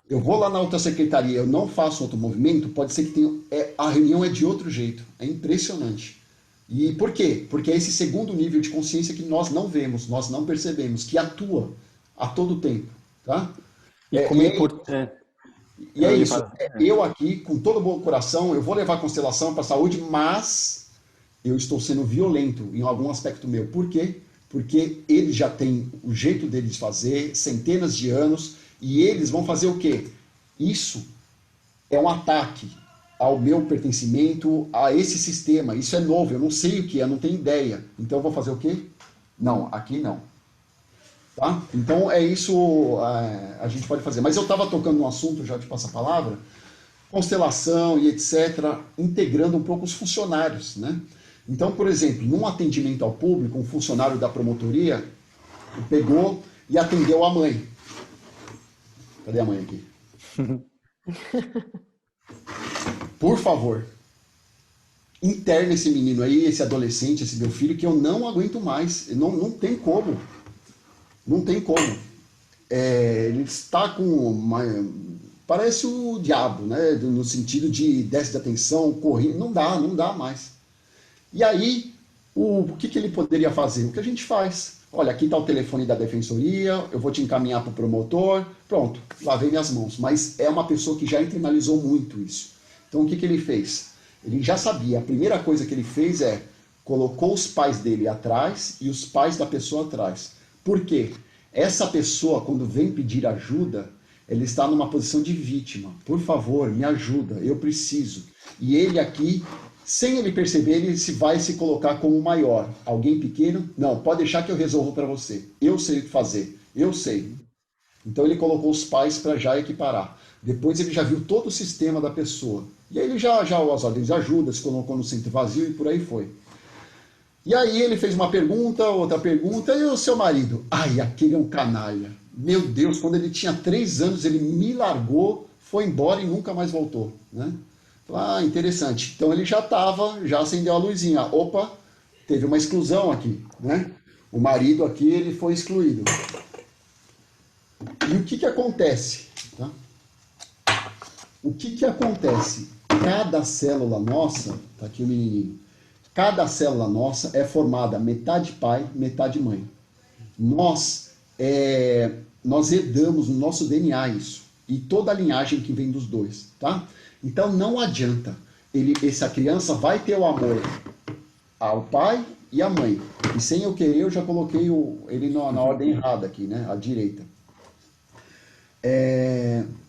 Eu vou lá na outra secretaria, eu não faço outro movimento, pode ser que a reunião é de outro jeito. É impressionante. E por quê? Porque é esse segundo nível de consciência que nós não vemos, nós não percebemos, que atua a todo tempo. Tá? E como é importante. E é isso. Eu aqui, com todo o bom coração, eu vou levar a constelação para a saúde, mas eu estou sendo violento em algum aspecto meu. Por quê? Porque eles já têm o jeito deles de fazer, centenas de anos, e eles vão fazer o quê? Isso é um ataque ao meu pertencimento a esse sistema. Isso é novo, eu não sei o que é, eu não tenho ideia. Então eu vou fazer o quê? Não, aqui não. Tá? Então é isso a gente pode fazer. Mas eu estava tocando no assunto, já te passo a palavra, constelação e etc., integrando um pouco os funcionários, né? Então, por exemplo, num atendimento ao público, um funcionário da promotoria pegou e atendeu a mãe. Cadê a mãe aqui? Por favor, interna esse menino aí, esse adolescente, esse meu filho, que eu não aguento mais. Não tem como. Não tem como. Ele está com parece o diabo, né? No sentido de déficit de atenção, correndo. Não dá mais. E aí, o que ele poderia fazer? O que a gente faz? Olha, aqui está o telefone da defensoria, eu vou te encaminhar para o promotor. Pronto, lavei minhas mãos. Mas é uma pessoa que já internalizou muito isso. Então, o que ele fez? Ele já sabia. A primeira coisa que ele fez colocou os pais dele atrás e os pais da pessoa atrás. Por quê? Essa pessoa, quando vem pedir ajuda, ele está numa posição de vítima. Por favor, me ajuda, eu preciso. E ele aqui, sem ele perceber, ele vai se colocar como o maior. Alguém pequeno? Não, pode deixar que eu resolvo para você. Eu sei o que fazer, eu sei. Então ele colocou os pais para já equiparar. Depois ele já viu todo o sistema da pessoa. E aí ele já as ordens de ajuda, se colocou no centro vazio e por aí foi. E aí ele fez uma pergunta, outra pergunta, e o seu marido? Ai, aquele é um canalha. Meu Deus, quando ele tinha 3 anos, ele me largou, foi embora e nunca mais voltou. Né? Interessante. Então ele já acendeu a luzinha. Opa, teve uma exclusão aqui. Né? O marido aqui, ele foi excluído. E o que acontece? Tá? O que acontece? Cada célula nossa, tá aqui o menininho, cada célula nossa é formada metade pai, metade mãe. Nós herdamos no nosso DNA isso. E toda a linhagem que vem dos dois. Tá? Então não adianta. Essa criança vai ter o amor ao pai e à mãe. E sem eu querer, eu já coloquei ele na ordem errada aqui, né? À direita.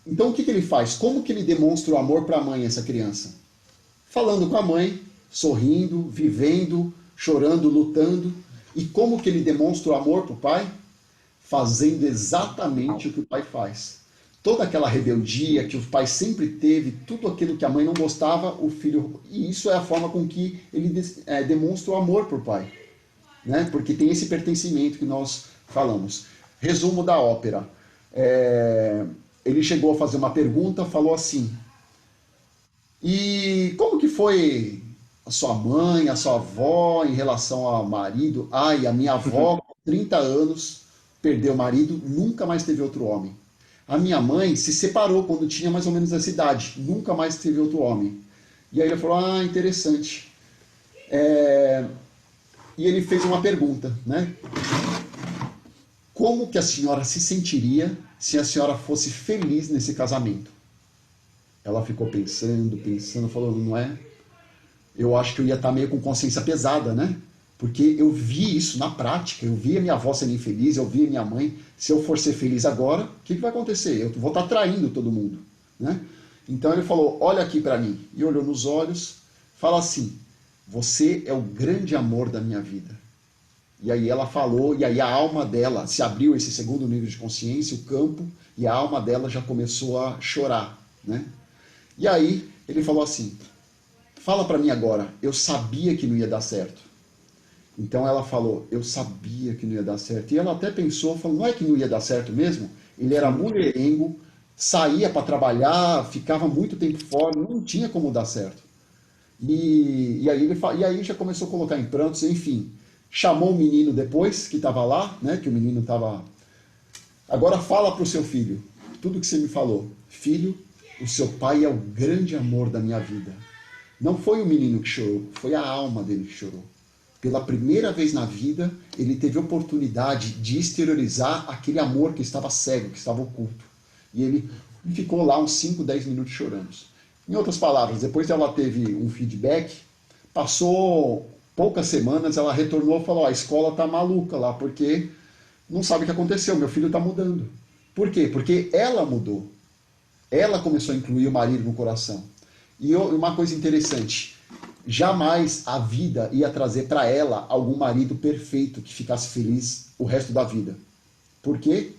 Então o que ele faz? Como que ele demonstra o amor para a mãe, essa criança? Falando com a mãe, sorrindo, vivendo, chorando, lutando. E como que ele demonstra o amor para o pai? Fazendo exatamente o que o pai faz. Toda aquela rebeldia que o pai sempre teve, tudo aquilo que a mãe não gostava, o filho... E isso é a forma com que ele demonstra o amor para o pai. Né? Porque tem esse pertencimento que nós falamos. Resumo da ópera. Ele chegou a fazer uma pergunta, falou assim: e como que foi a sua mãe, a sua avó em relação ao marido? Ai, a minha avó, com 30 anos, perdeu o marido, nunca mais teve outro homem. A minha mãe se separou quando tinha mais ou menos essa idade, nunca mais teve outro homem. E aí ele falou, interessante. E ele fez uma pergunta, né? Como que a senhora se sentiria se a senhora fosse feliz nesse casamento? Ela ficou pensando, falou, não é? eu acho que eu ia estar meio com consciência pesada, né? Porque eu vi isso na prática, eu vi a minha avó sendo infeliz, eu vi a minha mãe. Se eu for ser feliz agora, o que vai acontecer? Eu vou estar traindo todo mundo, né? Então ele falou, olha aqui para mim. E olhou nos olhos, fala assim, você é o grande amor da minha vida. E aí ela falou, e aí a alma dela se abriu esse segundo nível de consciência, o campo, e a alma dela já começou a chorar, né? E aí ele falou assim, fala para mim agora, eu sabia que não ia dar certo. Então ela falou, eu sabia que não ia dar certo. E ela até pensou, falou, não é que não ia dar certo mesmo? Ele era mulherengo, saía para trabalhar, ficava muito tempo fora, não tinha como dar certo. E aí já começou a colocar em prantos, enfim. Chamou o menino depois, que estava lá, né, que o menino estava... Agora fala para o seu filho, tudo que você me falou. Filho, o seu pai é o grande amor da minha vida. Não foi o menino que chorou, foi a alma dele que chorou. Pela primeira vez na vida, ele teve oportunidade de exteriorizar aquele amor que estava cego, que estava oculto. E ele ficou lá uns 5, 10 minutos chorando. Em outras palavras, depois ela teve um feedback, passou poucas semanas, ela retornou e falou, a escola está maluca lá, porque não sabe o que aconteceu, meu filho está mudando. Por quê? Porque ela mudou. Ela começou a incluir o marido no coração. E uma coisa interessante, jamais a vida ia trazer para ela algum marido perfeito que ficasse feliz o resto da vida. Por quê?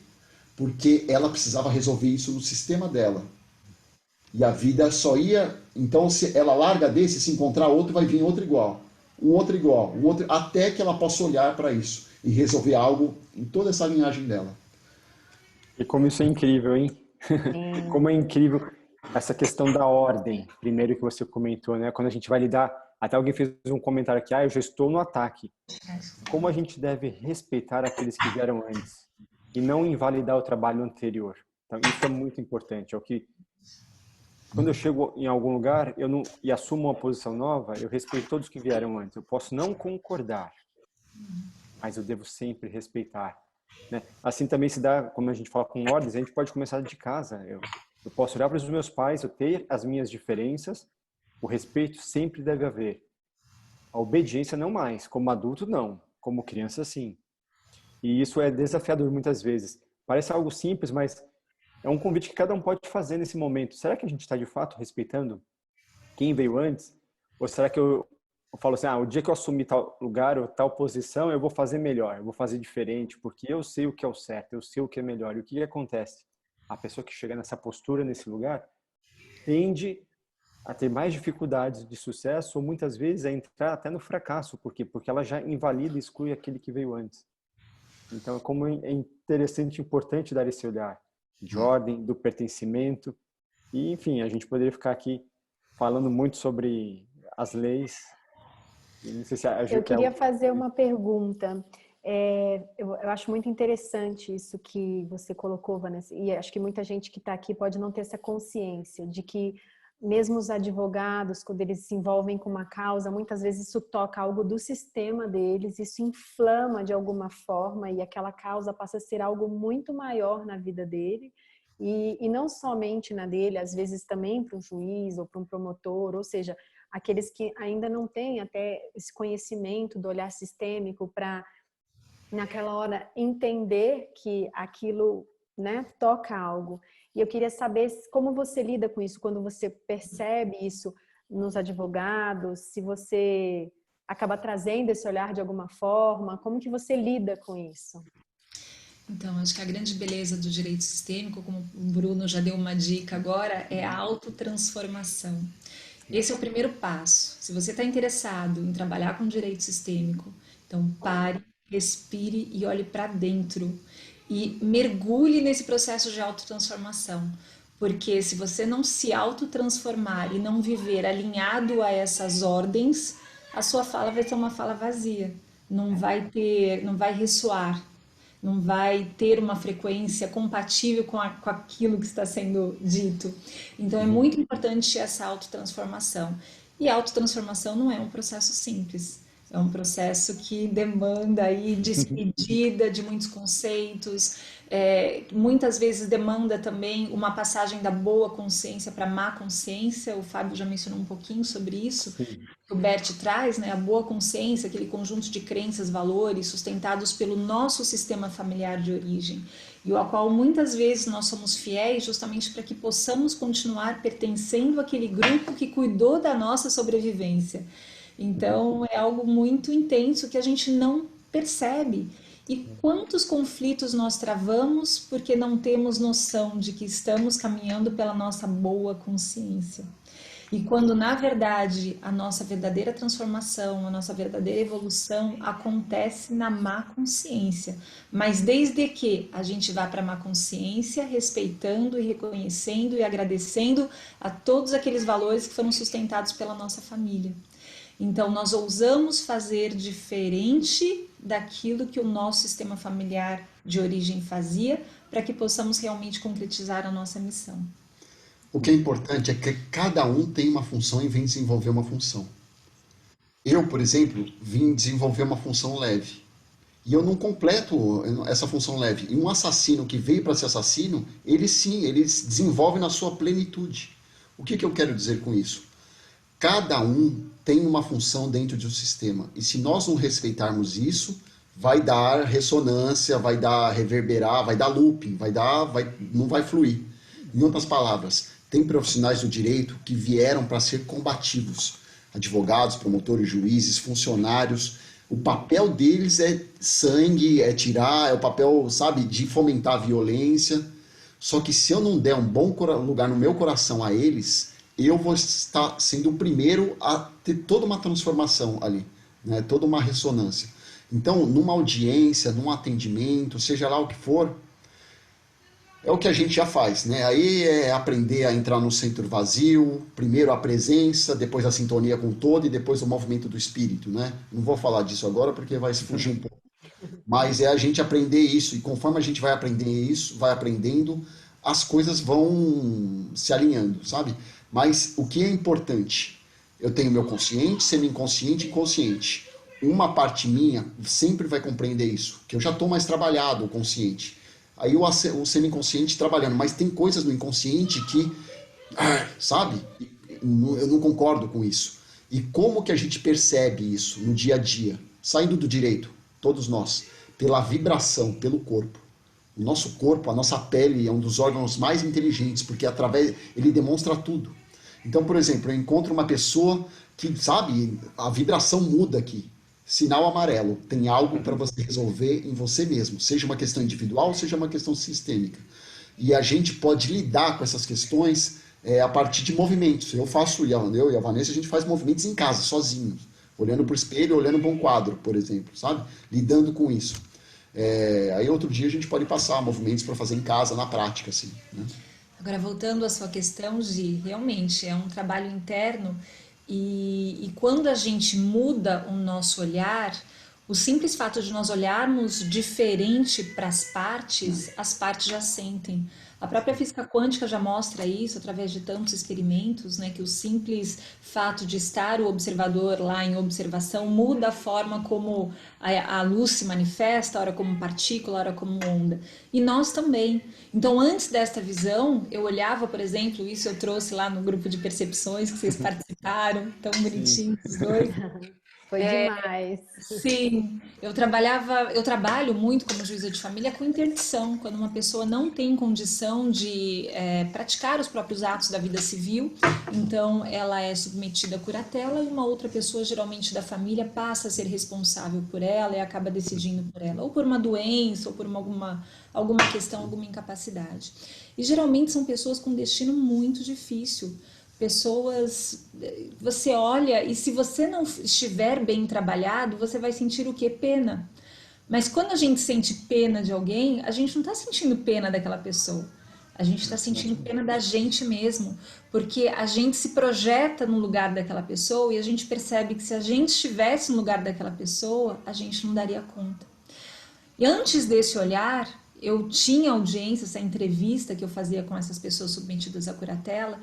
Porque ela precisava resolver isso no sistema dela. E a vida só ia... Então, se ela larga desse, se encontrar outro, vai vir outro igual. Um outro igual, um outro... Até que ela possa olhar para isso e resolver algo em toda essa linhagem dela. E como isso é incrível, hein? Como é incrível essa questão da ordem, primeiro que você comentou, né? Quando a gente vai lidar, até alguém fez um comentário aqui, eu já estou no ataque. Como a gente deve respeitar aqueles que vieram antes e não invalidar o trabalho anterior. Então, isso é muito importante. É o que, quando eu chego em algum lugar e assumo uma posição nova, eu respeito todos que vieram antes. Eu posso não concordar, mas eu devo sempre respeitar. Né? Assim também se dá, como a gente fala com ordens, a gente pode começar de casa. Eu posso olhar para os meus pais, eu ter as minhas diferenças, o respeito sempre deve haver. A obediência não mais, como adulto não, como criança sim. E isso é desafiador muitas vezes. Parece algo simples, mas é um convite que cada um pode fazer nesse momento. Será que a gente está de fato respeitando quem veio antes? Ou será que eu falo assim, o dia que eu assumir tal lugar ou tal posição, eu vou fazer melhor, eu vou fazer diferente, porque eu sei o que é o certo, eu sei o que é melhor. E o que acontece? A pessoa que chega nessa postura, nesse lugar, tende a ter mais dificuldades de sucesso ou muitas vezes a entrar até no fracasso. Por quê? Porque ela já invalida e exclui aquele que veio antes. Então, como é interessante e importante dar esse olhar de ordem, do pertencimento. E, enfim, a gente poderia ficar aqui falando muito sobre as leis. Não sei se eu queria fazer uma pergunta. Eu acho muito interessante isso que você colocou, Vanessa, e acho que muita gente que está aqui pode não ter essa consciência de que mesmo os advogados, quando eles se envolvem com uma causa, muitas vezes isso toca algo do sistema deles, isso inflama de alguma forma e aquela causa passa a ser algo muito maior na vida dele e não somente na dele, às vezes também para um juiz ou para um promotor, ou seja, aqueles que ainda não têm até esse conhecimento do olhar sistêmico para, naquela hora, entender que aquilo, né, toca algo. E eu queria saber como você lida com isso, quando você percebe isso nos advogados, se você acaba trazendo esse olhar de alguma forma, como que você lida com isso? Então, acho que a grande beleza do direito sistêmico, como o Bruno já deu uma dica agora, é a autotransformação. Esse é o primeiro passo. Se você está interessado em trabalhar com direito sistêmico, então pare, respire e olhe para dentro. E mergulhe nesse processo de autotransformação. Porque se você não se autotransformar e não viver alinhado a essas ordens, a sua fala vai ser uma fala vazia. Não vai ressoar. Não vai ter uma frequência compatível com aquilo que está sendo dito. Então é muito importante essa autotransformação. E a autotransformação não é um processo simples. É um processo que demanda aí despedida de muitos conceitos, muitas vezes demanda também uma passagem da boa consciência para a má consciência. O Fábio já mencionou um pouquinho sobre isso, Sim. que o Bert traz, né? A boa consciência, aquele conjunto de crenças, valores sustentados pelo nosso sistema familiar de origem, e ao qual muitas vezes nós somos fiéis justamente para que possamos continuar pertencendo àquele grupo que cuidou da nossa sobrevivência. Então, é algo muito intenso que a gente não percebe. E quantos conflitos nós travamos porque não temos noção de que estamos caminhando pela nossa boa consciência. E quando, na verdade, a nossa verdadeira transformação, a nossa verdadeira evolução acontece na má consciência. Mas desde que a gente vá para a má consciência, respeitando e reconhecendo e agradecendo a todos aqueles valores que foram sustentados pela nossa família. Então, nós ousamos fazer diferente daquilo que o nosso sistema familiar de origem fazia, para que possamos realmente concretizar a nossa missão. O que é importante é que cada um tem uma função e vem desenvolver uma função. Eu, por exemplo, vim desenvolver uma função leve. E eu não completo essa função leve. E um assassino que veio para ser assassino, ele sim, ele desenvolve na sua plenitude. O que eu quero dizer com isso? Cada um tem uma função dentro de um sistema. E se nós não respeitarmos isso, vai dar ressonância, vai dar reverberar, vai dar looping, não vai fluir. Em outras palavras, tem profissionais do direito que vieram para ser combativos. Advogados, promotores, juízes, funcionários. O papel deles é sangue, é tirar, é o papel, sabe, de fomentar a violência. Só que se eu não der um bom lugar no meu coração a eles, eu vou estar sendo o primeiro a ter toda uma transformação ali, né? Toda uma ressonância. Então, numa audiência, num atendimento, seja lá o que for, é o que a gente já faz, né? Aí é aprender a entrar no centro vazio, primeiro a presença, depois a sintonia com o todo e depois o movimento do espírito, né? Não vou falar disso agora porque vai se fugir um pouco. Mas é a gente aprender isso, e conforme a gente vai aprender isso, vai aprendendo, as coisas vão se alinhando, sabe? Mas o que é importante? Eu tenho meu consciente, semi-inconsciente e consciente. Uma parte minha sempre vai compreender isso, que eu já estou mais trabalhado, o consciente. Aí o semi-inconsciente trabalhando, mas tem coisas no inconsciente que, sabe? Eu não concordo com isso. E como que a gente percebe isso no dia a dia? Saindo do direito, todos nós, pela vibração, pelo corpo. O nosso corpo, a nossa pele é um dos órgãos mais inteligentes, porque ele demonstra tudo. Então, por exemplo, eu encontro uma pessoa que, sabe, a vibração muda aqui. Sinal amarelo, tem algo para você resolver em você mesmo, seja uma questão individual, seja uma questão sistêmica. E a gente pode lidar com essas questões a partir de movimentos. Eu e a Vanessa, a gente faz movimentos em casa, sozinhos, olhando para o espelho, olhando para um quadro, por exemplo, sabe? Lidando com isso. Aí outro dia a gente pode passar movimentos para fazer em casa, na prática, assim, né? Agora, voltando à sua questão, Gi, realmente é um trabalho interno. E quando a gente muda o nosso olhar, o simples fato de nós olharmos diferente para as partes já sentem. A própria física quântica já mostra isso através de tantos experimentos, né, que o simples fato de estar o observador lá em observação muda a forma como a luz se manifesta, ora como partícula, ora como onda. E nós também. Então, antes desta visão, eu olhava, por exemplo, isso eu trouxe lá no grupo de percepções que vocês participaram, tão bonitinhos os dois. Foi demais. Sim, eu trabalho muito como juíza de família com interdição, quando uma pessoa não tem condição de praticar os próprios atos da vida civil, então ela é submetida à curatela e uma outra pessoa, geralmente da família, passa a ser responsável por ela e acaba decidindo por ela, ou por uma doença, ou por alguma questão, alguma incapacidade. E geralmente são pessoas com destino muito difícil. Pessoas, você olha e se você não estiver bem trabalhado, você vai sentir o quê? Pena. Mas quando a gente sente pena de alguém, a gente não está sentindo pena daquela pessoa. A gente está sentindo pena da gente mesmo, porque a gente se projeta no lugar daquela pessoa e a gente percebe que se a gente estivesse no lugar daquela pessoa, a gente não daria conta. E antes desse olhar, eu tinha audiência, essa entrevista que eu fazia com essas pessoas submetidas à curatela,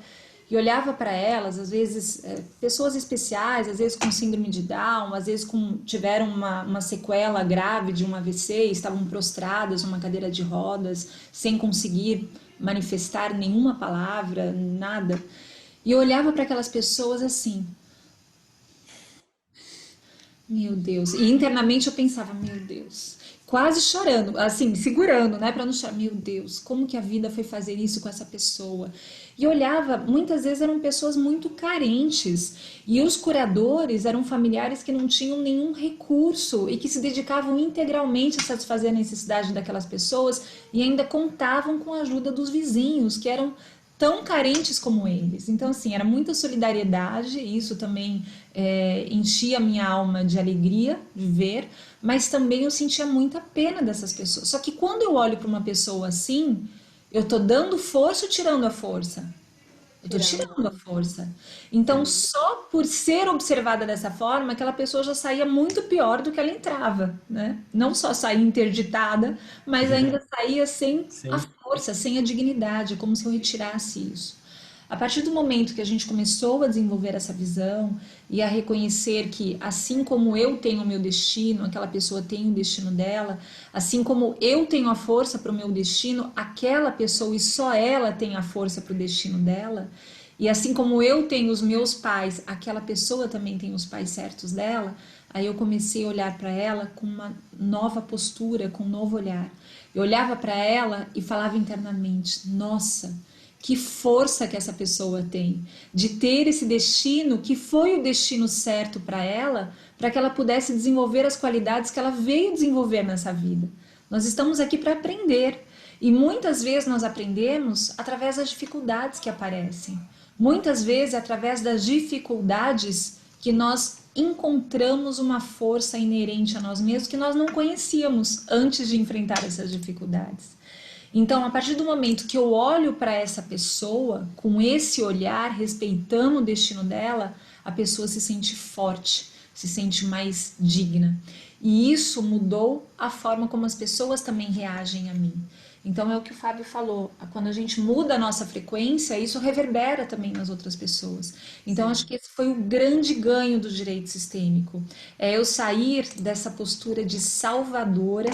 e olhava para elas, às vezes pessoas especiais, às vezes com síndrome de Down, às vezes tiveram uma sequela grave de um AVC, estavam prostradas numa cadeira de rodas, sem conseguir manifestar nenhuma palavra, nada. E eu olhava para aquelas pessoas assim, meu Deus. E internamente eu pensava, meu Deus, quase chorando, assim, segurando, né, para não chorar. Meu Deus, como que a vida foi fazer isso com essa pessoa? E olhava, muitas vezes eram pessoas muito carentes, e os curadores eram familiares que não tinham nenhum recurso e que se dedicavam integralmente a satisfazer a necessidade daquelas pessoas e ainda contavam com a ajuda dos vizinhos, que eram tão carentes como eles. Então, assim, era muita solidariedade, e isso também enchia a minha alma de alegria de ver, mas também eu sentia muita pena dessas pessoas. Só que quando eu olho para uma pessoa assim, eu tô dando força ou tirando a força? Eu tô tirando a força. Então, só por ser observada dessa forma, aquela pessoa já saía muito pior do que ela entrava, né? Não só saía interditada, mas ainda saía sem a Sim. força, sem a dignidade, como se eu retirasse isso. A partir do momento que a gente começou a desenvolver essa visão e a reconhecer que, assim como eu tenho o meu destino, aquela pessoa tem o destino dela, assim como eu tenho a força para o meu destino, aquela pessoa e só ela tem a força para o destino dela, e assim como eu tenho os meus pais, aquela pessoa também tem os pais certos dela, aí eu comecei a olhar para ela com uma nova postura, com um novo olhar. Eu olhava para ela e falava internamente: nossa, que força que essa pessoa tem de ter esse destino que foi o destino certo para que ela pudesse desenvolver as qualidades que ela veio desenvolver nessa vida. Nós estamos aqui para aprender, e muitas vezes nós aprendemos através das dificuldades que aparecem. Muitas vezes, através das dificuldades, que nós encontramos uma força inerente a nós mesmos que nós não conhecíamos antes de enfrentar essas dificuldades. Então, a partir do momento que eu olho para essa pessoa, com esse olhar, respeitando o destino dela, a pessoa se sente forte, se sente mais digna. E isso mudou a forma como as pessoas também reagem a mim. Então, é o que o Fábio falou, quando a gente muda a nossa frequência, isso reverbera também nas outras pessoas. Então, acho que esse foi o grande ganho do direito sistêmico. É eu sair dessa postura de salvadora,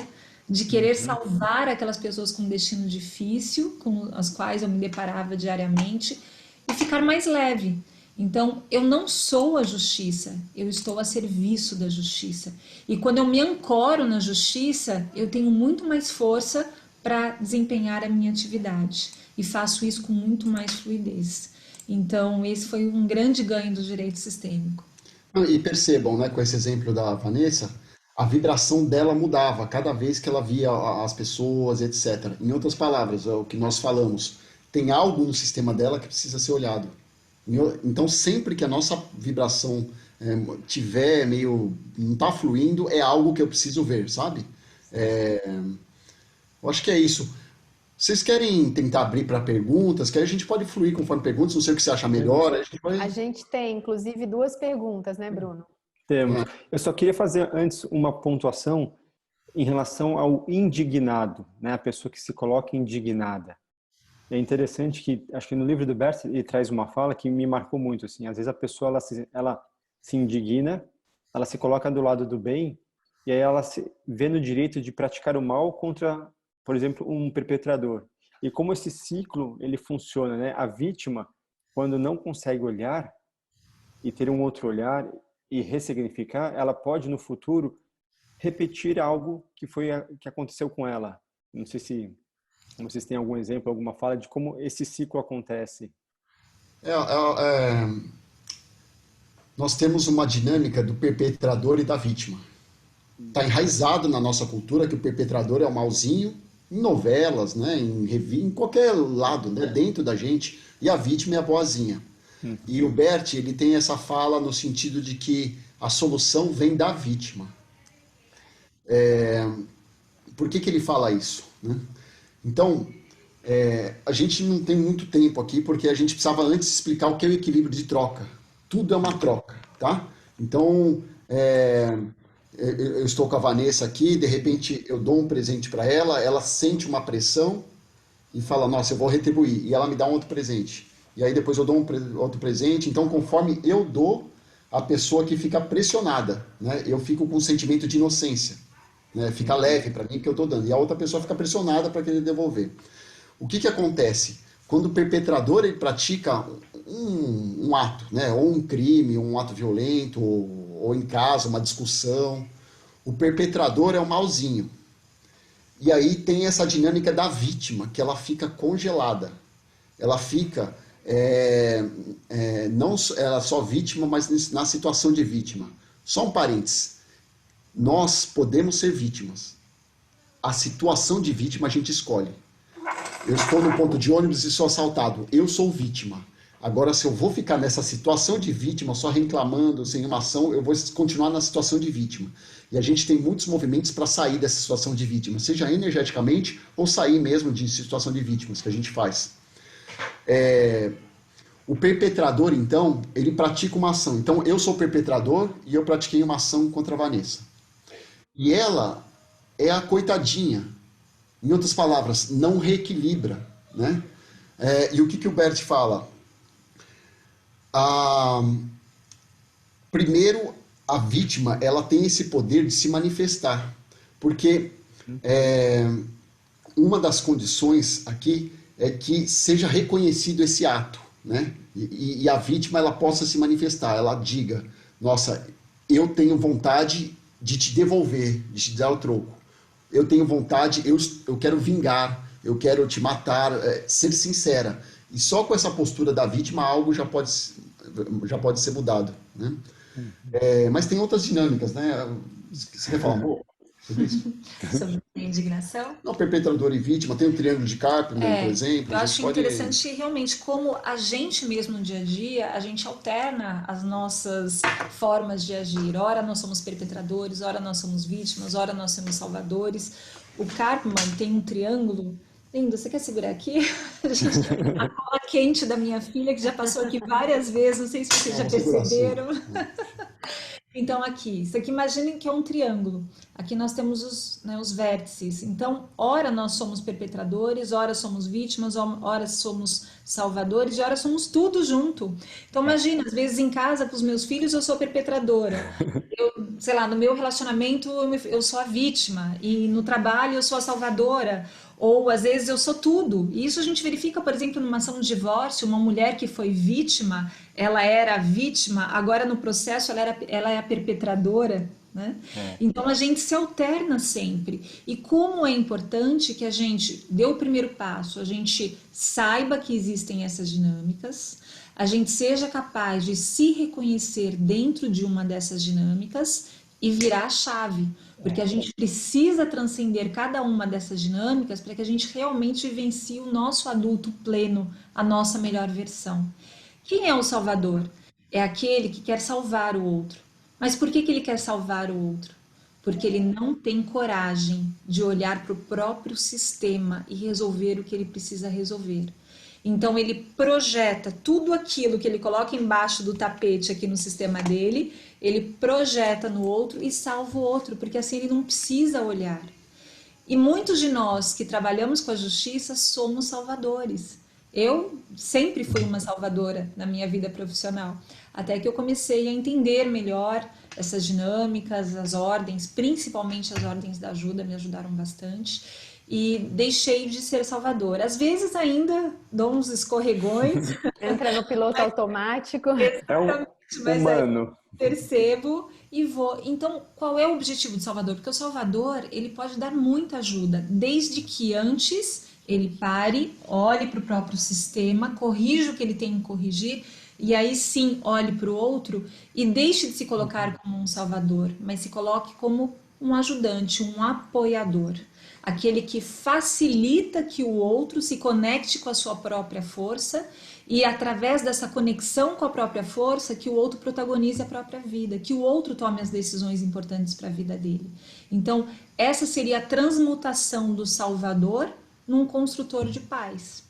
de querer salvar aquelas pessoas com um destino difícil, com as quais eu me deparava diariamente, e ficar mais leve. Então, eu não sou a justiça, eu estou a serviço da justiça. E quando eu me ancoro na justiça, eu tenho muito mais força para desempenhar a minha atividade. E faço isso com muito mais fluidez. Então, esse foi um grande ganho do direito sistêmico. E percebam, né, com esse exemplo da Vanessa, a vibração dela mudava cada vez que ela via as pessoas, etc. Em outras palavras, é o que nós falamos, tem algo no sistema dela que precisa ser olhado. Então, sempre que a nossa vibração tiver meio, não está fluindo, é algo que eu preciso ver, sabe? Eu acho que é isso. Vocês querem tentar abrir para perguntas? Que aí a gente pode fluir conforme perguntas, não sei o que você acha melhor. A gente A gente tem, inclusive, 2 perguntas, né, Bruno? Temos. Eu só queria fazer antes uma pontuação em relação ao indignado, né? A pessoa que se coloca indignada. É interessante que, acho que no livro do Bert, ele traz uma fala que me marcou muito, assim. Às vezes a pessoa, ela se indigna, ela se coloca do lado do bem, e aí ela se vê no direito de praticar o mal contra, por exemplo, um perpetrador. E como esse ciclo, ele funciona, né? A vítima, quando não consegue olhar e ter um outro olhar e ressignificar, ela pode, no futuro, repetir algo que aconteceu com ela. Não sei se vocês têm algum exemplo, alguma fala de como esse ciclo acontece. Nós temos uma dinâmica do perpetrador e da vítima. Está enraizado na nossa cultura que o perpetrador é o malzinho, em novelas, né, em qualquer lado, né, dentro da gente, e a vítima é a boazinha. E o Bert, ele tem essa fala no sentido de que a solução vem da vítima. Por que ele fala isso, né? Então, a gente não tem muito tempo aqui, porque a gente precisava antes explicar o que é o equilíbrio de troca. Tudo é uma troca, tá? Então, eu estou com a Vanessa aqui, de repente eu dou um presente para ela, ela sente uma pressão e fala, nossa, eu vou retribuir, e ela me dá um outro presente. e aí depois eu dou outro presente. Então, conforme eu dou, a pessoa que fica pressionada, né? Eu fico com um sentimento de inocência, né? Fica leve para mim que eu estou dando, e a outra pessoa fica pressionada para querer devolver. O que acontece? Quando o perpetrador ele pratica um ato, né? Ou um crime, um ato violento, ou em casa, uma discussão, o perpetrador é o malzinho. E aí tem essa dinâmica da vítima, que ela fica congelada. Ela fica, não ela só vítima, mas na situação de vítima. Só um parênteses. Nós podemos ser vítimas. A situação de vítima a gente escolhe. Eu estou no ponto de ônibus e sou assaltado. Eu sou vítima. Agora, se eu vou ficar nessa situação de vítima, só reclamando, sem uma ação, eu vou continuar na situação de vítima. E a gente tem muitos movimentos para sair dessa situação de vítima, seja energeticamente ou sair mesmo de situação de vítimas, que a gente faz. O perpetrador, então, ele pratica uma ação. Então, eu sou perpetrador e eu pratiquei uma ação contra a Vanessa. E ela é a coitadinha. Em outras palavras, não reequilibra, né? E o que o Bert fala? Primeiro, a vítima ela tem esse poder de se manifestar, porque uma das condições aqui é que seja reconhecido esse ato, né? E a vítima ela possa se manifestar, ela diga, nossa, eu tenho vontade de te devolver, de te dar o troco. Eu tenho vontade, eu quero vingar, eu quero te matar, ser sincera. E só com essa postura da vítima algo já pode ser mudado, né? Mas tem outras dinâmicas, né? Você quer falar um pouco sobre isso? Sobre a indignação? Não, perpetrador e vítima, tem o triângulo de Karpman, por exemplo. Eu acho interessante realmente como a gente mesmo no dia a dia, a gente alterna as nossas formas de agir. Ora nós somos perpetradores, ora nós somos vítimas, ora nós somos salvadores. O Karpman tem um triângulo. Lindo, você quer segurar aqui? A cola quente da minha filha, que já passou aqui várias vezes, não sei se vocês já perceberam. Então, aqui, isso aqui imaginem que é um triângulo. Aqui nós temos os vértices. Então, ora nós somos perpetradores, ora somos vítimas, ora somos salvadores e ora somos tudo junto. Então, imagina, às vezes em casa com os meus filhos eu sou perpetradora. Sei lá, no meu relacionamento eu sou a vítima e no trabalho eu sou a salvadora. Ou às vezes eu sou tudo. E isso a gente verifica, por exemplo, numa ação de divórcio, uma mulher que foi vítima, ela era a vítima, agora no processo ela é a perpetradora, né? Então a gente se alterna sempre. E como é importante que a gente dê o primeiro passo, a gente saiba que existem essas dinâmicas, a gente seja capaz de se reconhecer dentro de uma dessas dinâmicas e virar a chave. Porque a gente precisa transcender cada uma dessas dinâmicas para que a gente realmente vivencie o nosso adulto pleno, a nossa melhor versão. Quem é o salvador? É aquele que quer salvar o outro. Mas por que ele quer salvar o outro? Porque ele não tem coragem de olhar para o próprio sistema e resolver o que ele precisa resolver. Então ele projeta tudo aquilo que ele coloca embaixo do tapete aqui no sistema dele, ele projeta no outro e salva o outro, porque assim ele não precisa olhar. E muitos de nós que trabalhamos com a justiça somos salvadores. Eu sempre fui uma salvadora na minha vida profissional, até que eu comecei a entender melhor essas dinâmicas, as ordens, principalmente as ordens da ajuda me ajudaram bastante. E deixei de ser salvadora. Às vezes ainda dou uns escorregões. Entra no piloto automático. Exatamente, mas humano. Percebo e vou. Então, qual é o objetivo do salvador? Porque o salvador, ele pode dar muita ajuda, desde que antes ele pare, olhe para o próprio sistema, corrija o que ele tem que corrigir, e aí sim olhe para o outro e deixe de se colocar como um salvador, mas se coloque como um ajudante, um apoiador. Aquele que facilita que o outro se conecte com a sua própria força e através dessa conexão com a própria força que o outro protagonize a própria vida, que o outro tome as decisões importantes para a vida dele. Então, essa seria a transmutação do salvador num construtor de paz.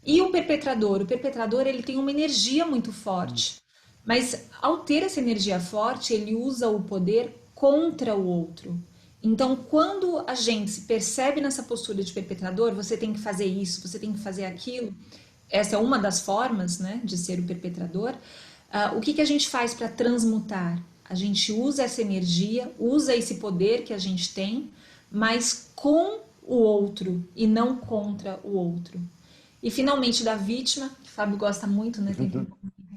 E o perpetrador ele tem uma energia muito forte, mas ao ter essa energia forte, ele usa o poder contra o outro. Então, quando a gente se percebe nessa postura de perpetrador, você tem que fazer isso, você tem que fazer aquilo, essa é uma das formas, né, de ser o perpetrador, o que a gente faz para transmutar? A gente usa essa energia, usa esse poder que a gente tem, mas com o outro e não contra o outro. E finalmente da vítima, que o Fábio gosta muito, né? Tem um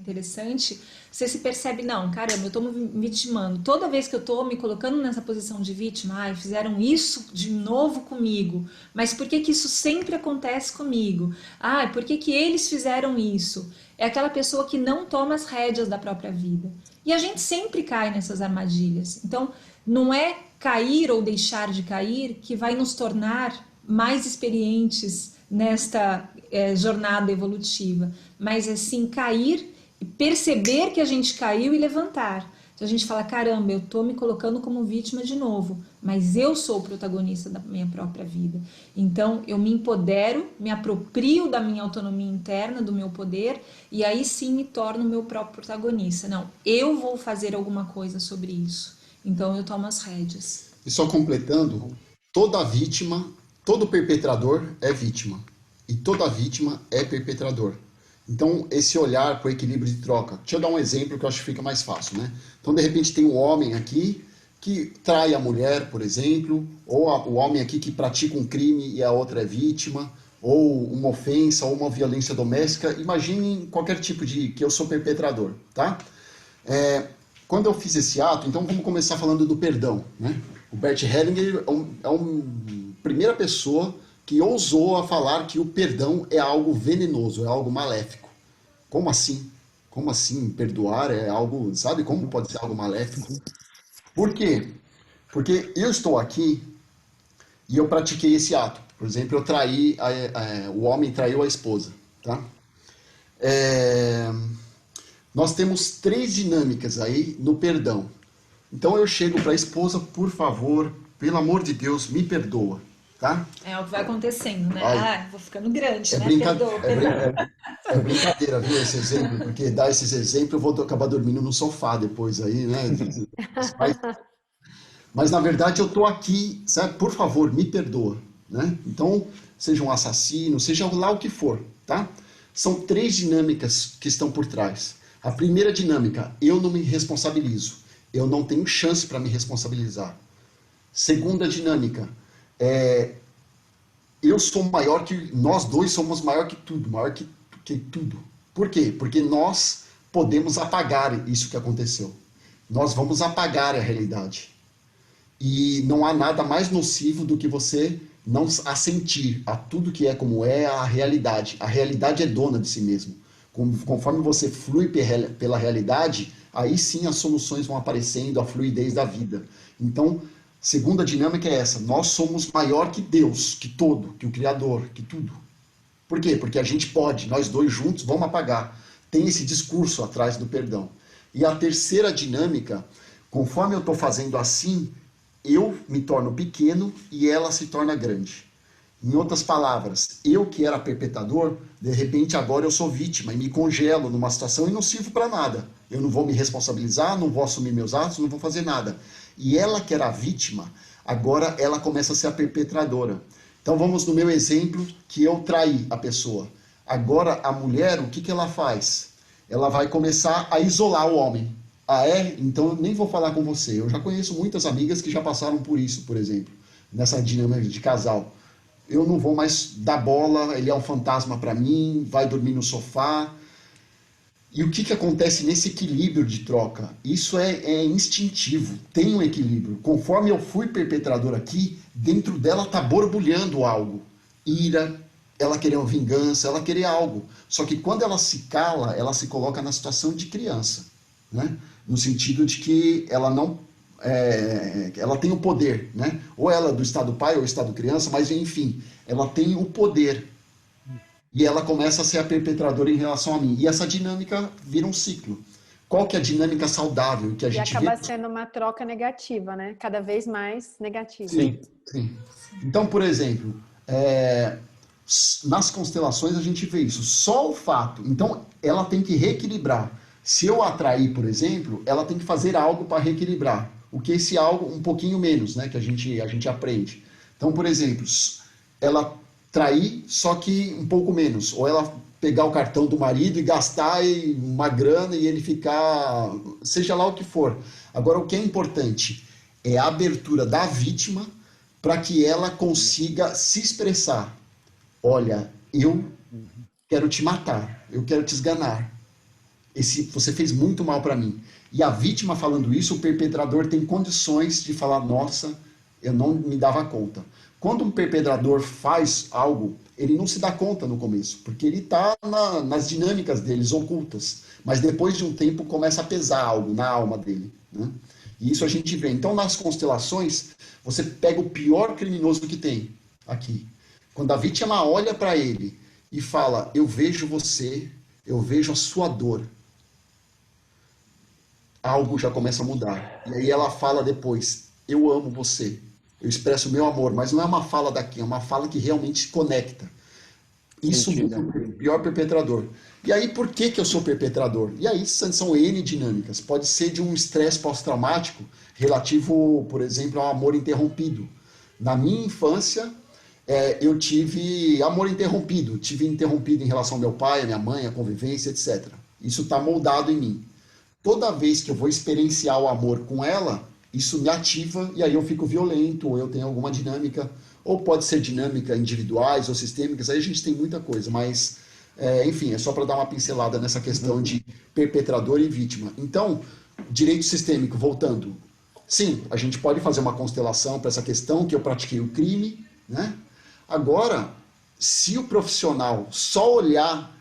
interessante, você se percebe, não, caramba, eu tô me vitimando. Toda vez que eu tô me colocando nessa posição de vítima, ai, fizeram isso de novo comigo, mas por que que isso sempre acontece comigo? Ai, por que que eles fizeram isso? É aquela pessoa que não toma as rédeas da própria vida. E a gente sempre cai nessas armadilhas. Então, não é cair ou deixar de cair que vai nos tornar mais experientes nesta jornada evolutiva, mas é sim cair e perceber que a gente caiu e levantar. Então a gente fala, caramba, eu tô me colocando como vítima de novo, mas eu sou o protagonista da minha própria vida. Então eu me empodero, me aproprio da minha autonomia interna, do meu poder, e aí sim me torno o meu próprio protagonista. Não, eu vou fazer alguma coisa sobre isso. Então eu tomo as rédeas. E só completando, toda vítima, todo perpetrador é vítima. E toda vítima é perpetrador. Então, esse olhar para o equilíbrio de troca. Deixa eu dar um exemplo que eu acho que fica mais fácil, né? Então, de repente, tem um homem aqui que trai a mulher, por exemplo, ou o homem aqui que pratica um crime e a outra é vítima, ou uma ofensa, ou uma violência doméstica. Imagine qualquer tipo de que eu sou perpetrador, tá? Quando eu fiz esse ato, então vamos começar falando do perdão, né? O Bert Hellinger é a primeira pessoa que ousou a falar que o perdão é algo venenoso, é algo maléfico. Como assim? Como assim? Perdoar é algo, sabe como pode ser algo maléfico? Por quê? Porque eu estou aqui e eu pratiquei esse ato. Por exemplo, eu traí, o homem traiu a esposa, tá? Nós temos 3 dinâmicas aí no perdão. Então eu chego para a esposa, por favor, pelo amor de Deus, me perdoa. Tá? É o que vai acontecendo, né? Ai, vou ficando grande, né? É brincadeira, viu, esse exemplo, porque dar esses exemplos eu vou acabar dormindo no sofá depois aí, né? Mas na verdade eu tô aqui, sabe? Por favor, me perdoa, né? Então, seja um assassino, seja lá o que for, tá? São 3 dinâmicas que estão por trás. A primeira dinâmica, eu não me responsabilizo. Eu não tenho chance para me responsabilizar. Segunda dinâmica, eu sou maior que... Nós dois somos maior que tudo, maior que tudo. Por quê? Porque nós podemos apagar isso que aconteceu. Nós vamos apagar a realidade. E não há nada mais nocivo do que você não assentir a tudo que é como é a realidade. A realidade é dona de si mesmo. Conforme você flui pela realidade, aí sim as soluções vão aparecendo, a fluidez da vida. Então, segunda dinâmica é essa. Nós somos maior que Deus, que todo, que o Criador, que tudo. Por quê? Porque a gente pode, nós dois juntos, vamos apagar. Tem esse discurso atrás do perdão. E a terceira dinâmica, conforme eu estou fazendo assim, eu me torno pequeno e ela se torna grande. Em outras palavras, eu que era perpetrador, de repente agora eu sou vítima e me congelo numa situação e não sirvo para nada. Eu não vou me responsabilizar, não vou assumir meus atos, não vou fazer nada. E ela que era a vítima, agora ela começa a ser a perpetradora. Então vamos no meu exemplo que eu traí a pessoa. Agora a mulher, o que ela faz? Ela vai começar a isolar o homem. Ah, é? Então eu nem vou falar com você. Eu já conheço muitas amigas que já passaram por isso, por exemplo, nessa dinâmica de casal. Eu não vou mais dar bola, ele é um fantasma para mim, vai dormir no sofá. E o que acontece nesse equilíbrio de troca? Isso é instintivo, tem um equilíbrio. Conforme eu fui perpetrador aqui, dentro dela está borbulhando algo. Ira, ela querer uma vingança, ela querer algo. Só que quando ela se cala, ela se coloca na situação de criança, né? No sentido de que ela não... ela tem o poder, né? Ou ela é do estado pai ou estado criança, mas enfim, ela tem o poder. E ela começa a ser a perpetradora em relação a mim. E essa dinâmica vira um ciclo. Qual que é a dinâmica saudável que a gente vê? E acaba sendo uma troca negativa, né? Cada vez mais negativa. Sim, sim. Então, por exemplo, nas constelações a gente vê isso. Só o fato. Então, ela tem que reequilibrar. Se eu atrair, por exemplo, ela tem que fazer algo para reequilibrar. O que esse algo, um pouquinho menos, né? Que a gente aprende. Então, por exemplo, ela trair, só que um pouco menos. Ou ela pegar o cartão do marido e gastar uma grana e ele ficar, seja lá o que for. Agora, o que é importante é a abertura da vítima para que ela consiga se expressar. Olha, eu quero te matar, eu quero te esganar. Você fez muito mal para mim. E a vítima falando isso, o perpetrador tem condições de falar, nossa, eu não me dava conta. Quando um perpetrador faz algo, ele não se dá conta no começo, porque ele está nas dinâmicas deles ocultas. Mas depois de um tempo começa a pesar algo na alma dele, né? E isso a gente vê. Então, nas constelações, você pega o pior criminoso que tem aqui. Quando a vítima olha para ele e fala, eu vejo você, eu vejo a sua dor, algo já começa a mudar. E aí ela fala depois, eu amo você, eu expresso o meu amor, mas não é uma fala daqui, é uma fala que realmente se conecta. Isso muda o pior perpetrador. E aí, por que eu sou perpetrador? E aí são N dinâmicas. Pode ser de um estresse pós-traumático relativo, por exemplo, ao amor interrompido. Na minha infância, eu tive amor interrompido. Tive interrompido em relação ao meu pai, à minha mãe, à convivência, etc. Isso está moldado em mim. Toda vez que eu vou experienciar o amor com ela, isso me ativa e aí eu fico violento, ou eu tenho alguma dinâmica, ou pode ser dinâmica individuais ou sistêmicas, aí a gente tem muita coisa, mas, enfim, é só para dar uma pincelada nessa questão de perpetrador e vítima. Então, direito sistêmico, voltando, sim, a gente pode fazer uma constelação para essa questão que eu pratiquei o crime, né? Agora, se o profissional só olhar,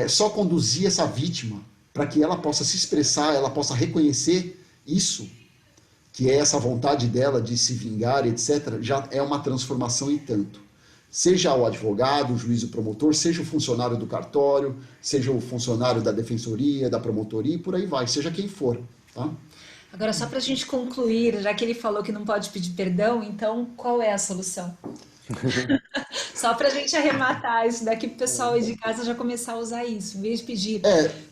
só conduzir essa vítima para que ela possa se expressar, ela possa reconhecer isso, que é essa vontade dela de se vingar, etc., já é uma transformação e tanto. Seja o advogado, o juiz, o promotor, seja o funcionário do cartório, seja o funcionário da defensoria, da promotoria, e por aí vai, seja quem for, tá? Agora, só para a gente concluir, já que ele falou que não pode pedir perdão, então qual é a solução? Só para a gente arrematar isso daqui para o pessoal aí de casa já começar a usar isso, em vez de pedir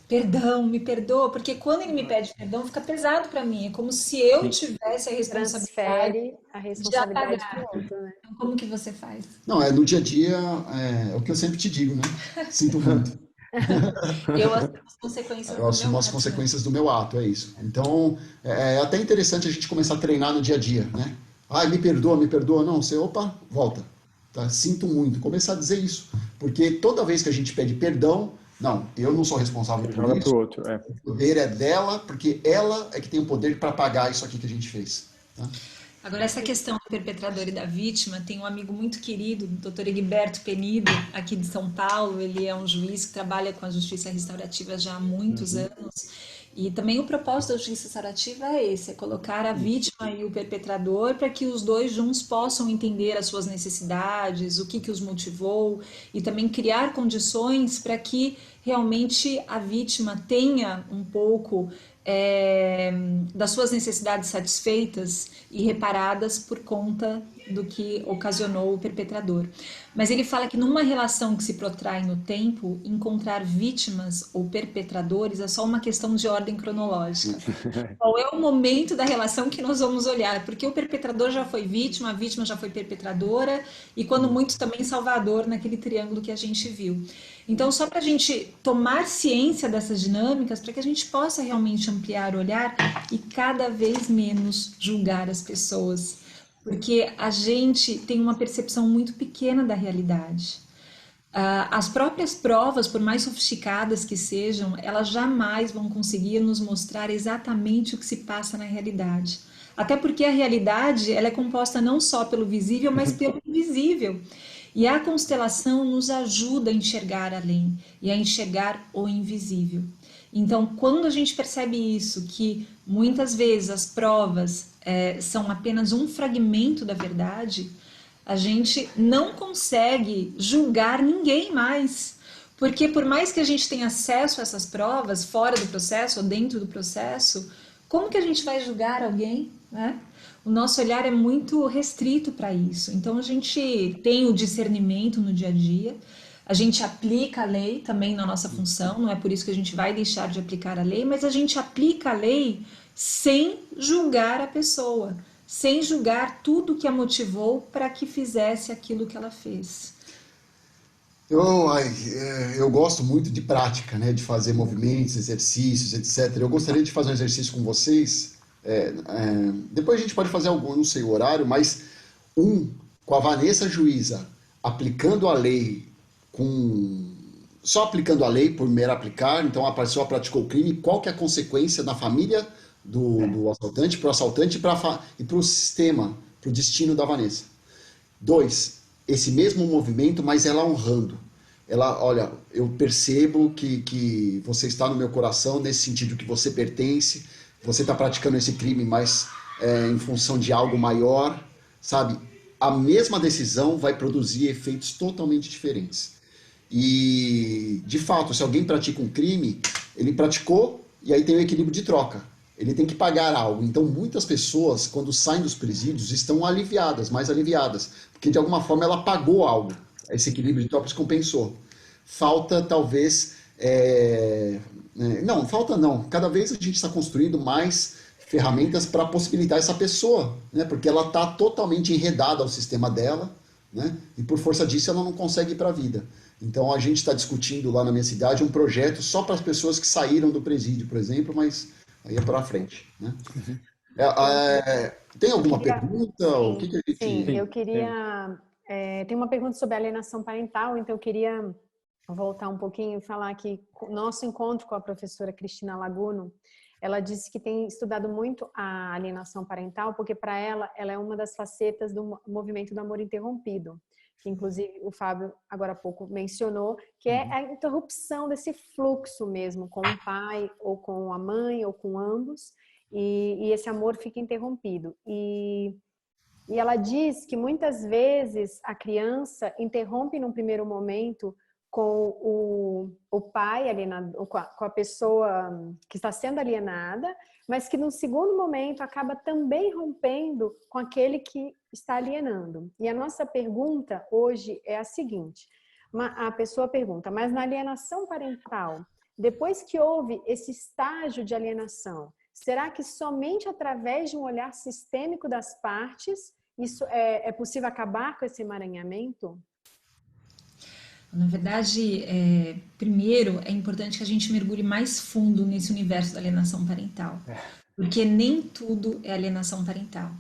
perdão, me perdoa, porque quando ele me pede perdão fica pesado para mim, é como se eu tivesse a responsabilidade Transfere a de responsabilidade apagar. para o outro, né? Então, como que você faz? Não, no dia a dia, é o que eu sempre te digo, né? Sinto muito. Eu assumo as consequências Eu do assumo meu as ato, né? consequências do meu ato, é isso. Então, é até interessante a gente começar a treinar no dia a dia, né? Ai, me perdoa. Não, você, opa, volta. Tá? Sinto muito. Começar a dizer isso. Porque toda vez que a gente pede perdão, não, eu não sou responsável por Joga isso. pro outro, O poder é dela, porque ela é que tem o poder para pagar isso aqui que a gente fez. Tá? Agora, essa questão do perpetrador e da vítima, tem um amigo muito querido, o Dr. Egberto Penido, aqui de São Paulo. Ele é um juiz que trabalha com a justiça restaurativa já há muitos anos. E também o propósito da justiça restaurativa é esse, é colocar a vítima e o perpetrador para que os dois juntos possam entender as suas necessidades, o que os motivou, e também criar condições para que realmente a vítima tenha um pouco das suas necessidades satisfeitas e reparadas por conta do que ocasionou o perpetrador. Mas ele fala que numa relação que se protrai no tempo, encontrar vítimas ou perpetradores é só uma questão de ordem cronológica. Qual é o momento da relação que nós vamos olhar? Porque o perpetrador já foi vítima, a vítima já foi perpetradora, e quando muito também salvador naquele triângulo que a gente viu. Então, só para a gente tomar ciência dessas dinâmicas, para que a gente possa realmente ampliar o olhar e cada vez menos julgar as pessoas. Porque a gente tem uma percepção muito pequena da realidade. As próprias provas, por mais sofisticadas que sejam, elas jamais vão conseguir nos mostrar exatamente o que se passa na realidade. Até porque a realidade ela é composta não só pelo visível, mas pelo invisível. E a constelação nos ajuda a enxergar além e a enxergar o invisível. Então, quando a gente percebe isso, que muitas vezes as provas são apenas um fragmento da verdade, a gente não consegue julgar ninguém mais. Porque por mais que a gente tenha acesso a essas provas, fora do processo ou dentro do processo, como que a gente vai julgar alguém, né? O nosso olhar é muito restrito para isso. Então a gente tem o discernimento no dia a dia, a gente aplica a lei também na nossa função, não é por isso que a gente vai deixar de aplicar a lei, mas a gente aplica a lei sem julgar a pessoa, sem julgar tudo que a motivou para que fizesse aquilo que ela fez. Eu gosto muito de prática, né? De fazer movimentos, exercícios, etc. Eu gostaria de fazer um exercício com vocês. Depois a gente pode fazer algum, não sei o horário, mas com a Vanessa Juíza aplicando a lei com só aplicando a lei por mero aplicar, então a pessoa praticou o crime, qual que é a consequência na família do assaltante, para o assaltante e para o sistema, para o destino da Vanessa. 2, esse mesmo movimento, mas ela honrando. Ela, olha, eu percebo que você está no meu coração, nesse sentido que você pertence, você está praticando esse crime, mas em função de algo maior, sabe? A mesma decisão vai produzir efeitos totalmente diferentes. E, de fato, se alguém pratica um crime, ele praticou e aí tem o equilíbrio de troca. Ele tem que pagar algo. Então, muitas pessoas, quando saem dos presídios, estão aliviadas, mais aliviadas, porque de alguma forma ela pagou algo. Esse equilíbrio de troca se compensou. Falta, talvez... Não, falta não. Cada vez a gente está construindo mais ferramentas para possibilitar essa pessoa, né? Porque ela está totalmente enredada ao sistema dela, né? E por força disso ela não consegue ir para a vida. Então a gente está discutindo lá na minha cidade um projeto só para as pessoas que saíram do presídio, por exemplo, mas aí é para frente, né? Tem alguma pergunta? Sim, o que a gente... sim, eu queria... tem uma pergunta sobre alienação parental, então eu queria voltar um pouquinho e falar que nosso encontro com a professora Cristina Laguno, ela disse que tem estudado muito a alienação parental, porque para ela é uma das facetas do movimento do amor interrompido, que inclusive o Fábio agora há pouco mencionou, que é a interrupção desse fluxo mesmo com o pai, ou com a mãe, ou com ambos, e esse amor fica interrompido. E ela diz que muitas vezes a criança interrompe num primeiro momento com o pai alienado, com a pessoa que está sendo alienada, mas que no segundo momento acaba também rompendo com aquele que está alienando. E a nossa pergunta hoje é a seguinte: a pessoa pergunta, mas na alienação parental, depois que houve esse estágio de alienação, será que somente através de um olhar sistêmico das partes isso é possível acabar com esse emaranhamento? Na verdade, primeiro é importante que a gente mergulhe mais fundo nesse universo da alienação parental, porque nem tudo é alienação parental.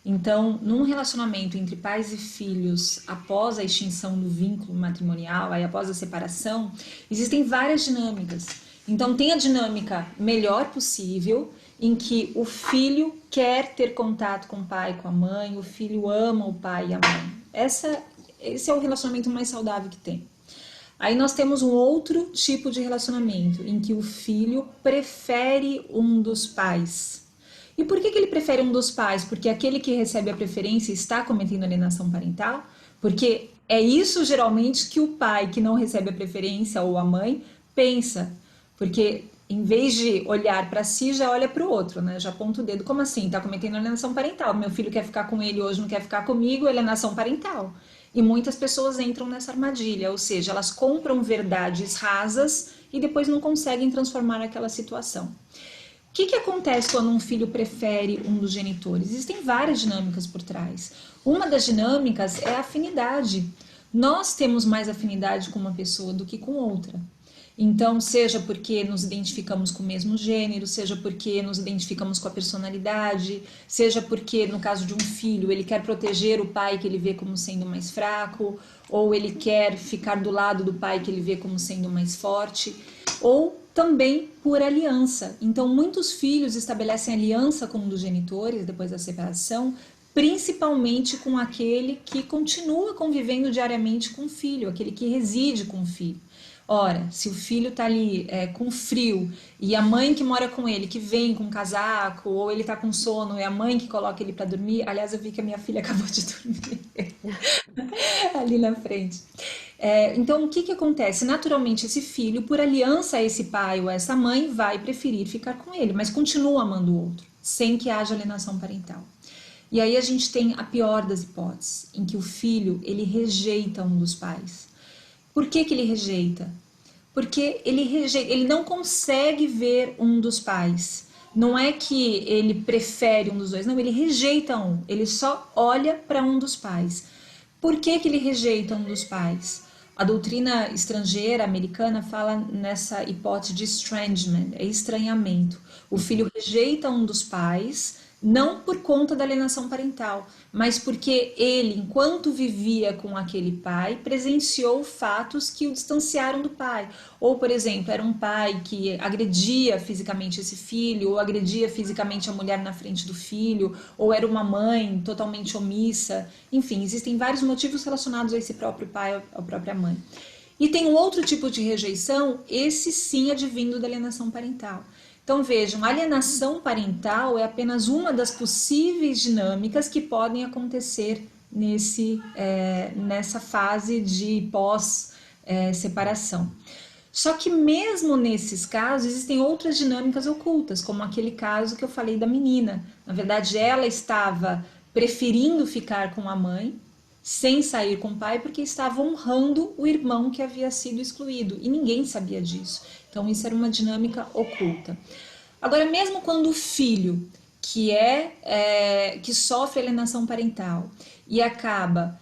Então, num relacionamento entre pais e filhos, após a extinção do vínculo matrimonial, aí após a separação, existem várias dinâmicas. Então, tem a dinâmica melhor possível, em que o filho quer ter contato com o pai, com a mãe, o filho ama o pai e a mãe. Esse é o relacionamento mais saudável que tem. Aí nós temos um outro tipo de relacionamento, em que o filho prefere um dos pais. E por que ele prefere um dos pais? Porque aquele que recebe a preferência está cometendo alienação parental? Porque é isso geralmente que o pai que não recebe a preferência ou a mãe pensa. Porque em vez de olhar para si, já olha para o outro, né? Já aponta o dedo. Como assim? Está cometendo alienação parental. Meu filho quer ficar com ele hoje, não quer ficar comigo, alienação parental. E muitas pessoas entram nessa armadilha, ou seja, elas compram verdades rasas e depois não conseguem transformar aquela situação. O que acontece quando um filho prefere um dos genitores? Existem várias dinâmicas por trás. Uma das dinâmicas é a afinidade. Nós temos mais afinidade com uma pessoa do que com outra. Então, seja porque nos identificamos com o mesmo gênero, seja porque nos identificamos com a personalidade, seja porque, no caso de um filho, ele quer proteger o pai que ele vê como sendo mais fraco, ou ele quer ficar do lado do pai que ele vê como sendo mais forte, ou também por aliança. Então, muitos filhos estabelecem aliança com um dos genitores depois da separação, principalmente com aquele que continua convivendo diariamente com o filho, aquele que reside com o filho. Ora, se o filho está ali com frio e a mãe que mora com ele, que vem com casaco, ou ele está com sono e a mãe que coloca ele para dormir, aliás, eu vi que a minha filha acabou de dormir ali na frente. Então, o que acontece? Naturalmente, esse filho, por aliança a esse pai ou a essa mãe, vai preferir ficar com ele, mas continua amando o outro, sem que haja alienação parental. E aí a gente tem a pior das hipóteses, em que o filho, ele rejeita um dos pais. Por que ele rejeita? Porque ele não consegue ver um dos pais. Não é que ele prefere um dos dois, não, ele rejeita um. Ele só olha para um dos pais. Por que ele rejeita um dos pais? A doutrina estrangeira americana fala nessa hipótese de estrangement, é estranhamento. O filho rejeita um dos pais, não por conta da alienação parental, mas porque ele, enquanto vivia com aquele pai, presenciou fatos que o distanciaram do pai. Ou, por exemplo, era um pai que agredia fisicamente esse filho, ou agredia fisicamente a mulher na frente do filho, ou era uma mãe totalmente omissa. Enfim, existem vários motivos relacionados a esse próprio pai, à própria mãe. E tem um outro tipo de rejeição, esse sim advindo da alienação parental. Então vejam, a alienação parental é apenas uma das possíveis dinâmicas que podem acontecer nessa fase de pós-separação. Só que mesmo nesses casos existem outras dinâmicas ocultas, como aquele caso que eu falei da menina. Na verdade, ela estava preferindo ficar com a mãe, sem sair com o pai, porque estava honrando o irmão que havia sido excluído, e ninguém sabia disso. Então isso era uma dinâmica oculta. Agora, mesmo quando o filho que sofre alienação parental e acaba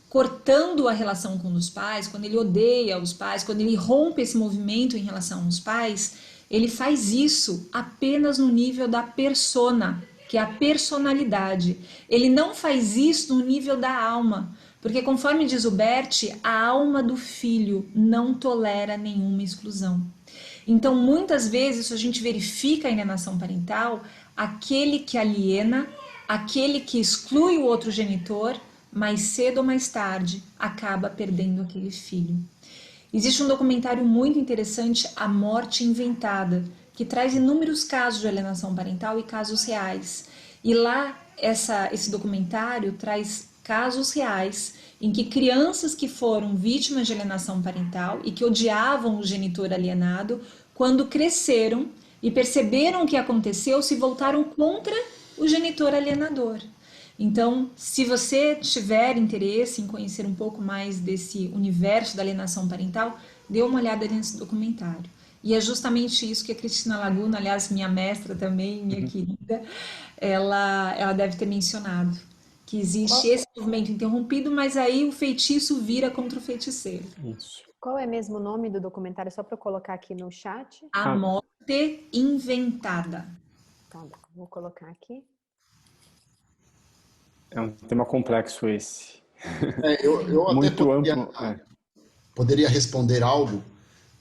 cortando a relação com os pais, quando ele odeia os pais, quando ele rompe esse movimento em relação aos pais, ele faz isso apenas no nível da persona, que é a personalidade. Ele não faz isso no nível da alma, porque conforme diz o Bert, a alma do filho não tolera nenhuma exclusão. Então, muitas vezes, isso a gente verifica a alienação parental, aquele que aliena, aquele que exclui o outro genitor, mais cedo ou mais tarde, acaba perdendo aquele filho. Existe um documentário muito interessante, A Morte Inventada, que traz inúmeros casos de alienação parental e casos reais. E lá, esse documentário traz casos reais em que crianças que foram vítimas de alienação parental e que odiavam o genitor alienado, quando cresceram e perceberam o que aconteceu, se voltaram contra o genitor alienador. Então, se você tiver interesse em conhecer um pouco mais desse universo da alienação parental, dê uma olhada nesse documentário. E é justamente isso que a Cristina Laguna, aliás, minha mestra também, minha querida, ela deve ter mencionado. Que existe esse movimento interrompido, mas aí o feitiço vira contra o feiticeiro. Isso. Qual é mesmo o nome do documentário? Só para eu colocar aqui no chat. A Morte Inventada. Tá, vou colocar aqui. É um tema complexo esse. Eu até Muito poderia, amplo. poderia responder algo,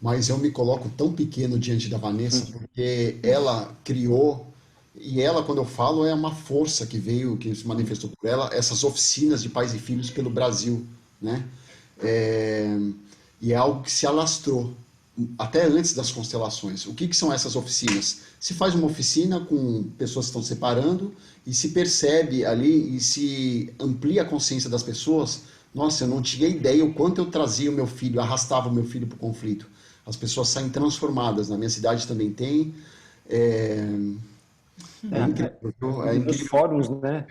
mas eu me coloco tão pequeno diante da Vanessa, porque ela criou, e ela, quando eu falo, é uma força que veio, que se manifestou por ela, essas oficinas de pais e filhos pelo Brasil, né? E é algo que se alastrou até antes das constelações. O que são essas oficinas? Se faz uma oficina com pessoas que estão separando e se percebe ali e se amplia a consciência das pessoas. Nossa, eu não tinha ideia o quanto eu trazia o meu filho, arrastava o meu filho para o conflito. As pessoas saem transformadas. Na minha cidade também tem. É incrível. É Nos incrível fóruns, né?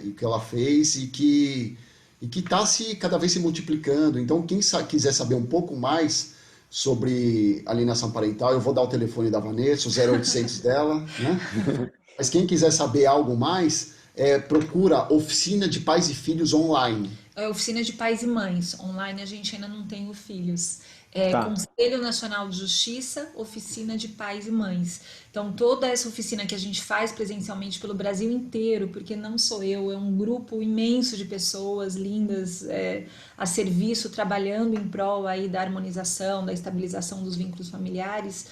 o que ela fez e que está cada vez se multiplicando. Então, quem quiser saber um pouco mais sobre alienação parental, eu vou dar o telefone da Vanessa, o 0800 dela, né? Mas quem quiser saber algo mais, procura Oficina de Pais e Filhos online. É Oficina de Pais e Mães. Online a gente ainda não tem o filhos. Tá. Conselho Nacional de Justiça, Oficina de Pais e Mães. Então, toda essa oficina que a gente faz presencialmente pelo Brasil inteiro, porque não sou eu, é um grupo imenso de pessoas lindas a serviço, trabalhando em prol aí da harmonização, da estabilização dos vínculos familiares.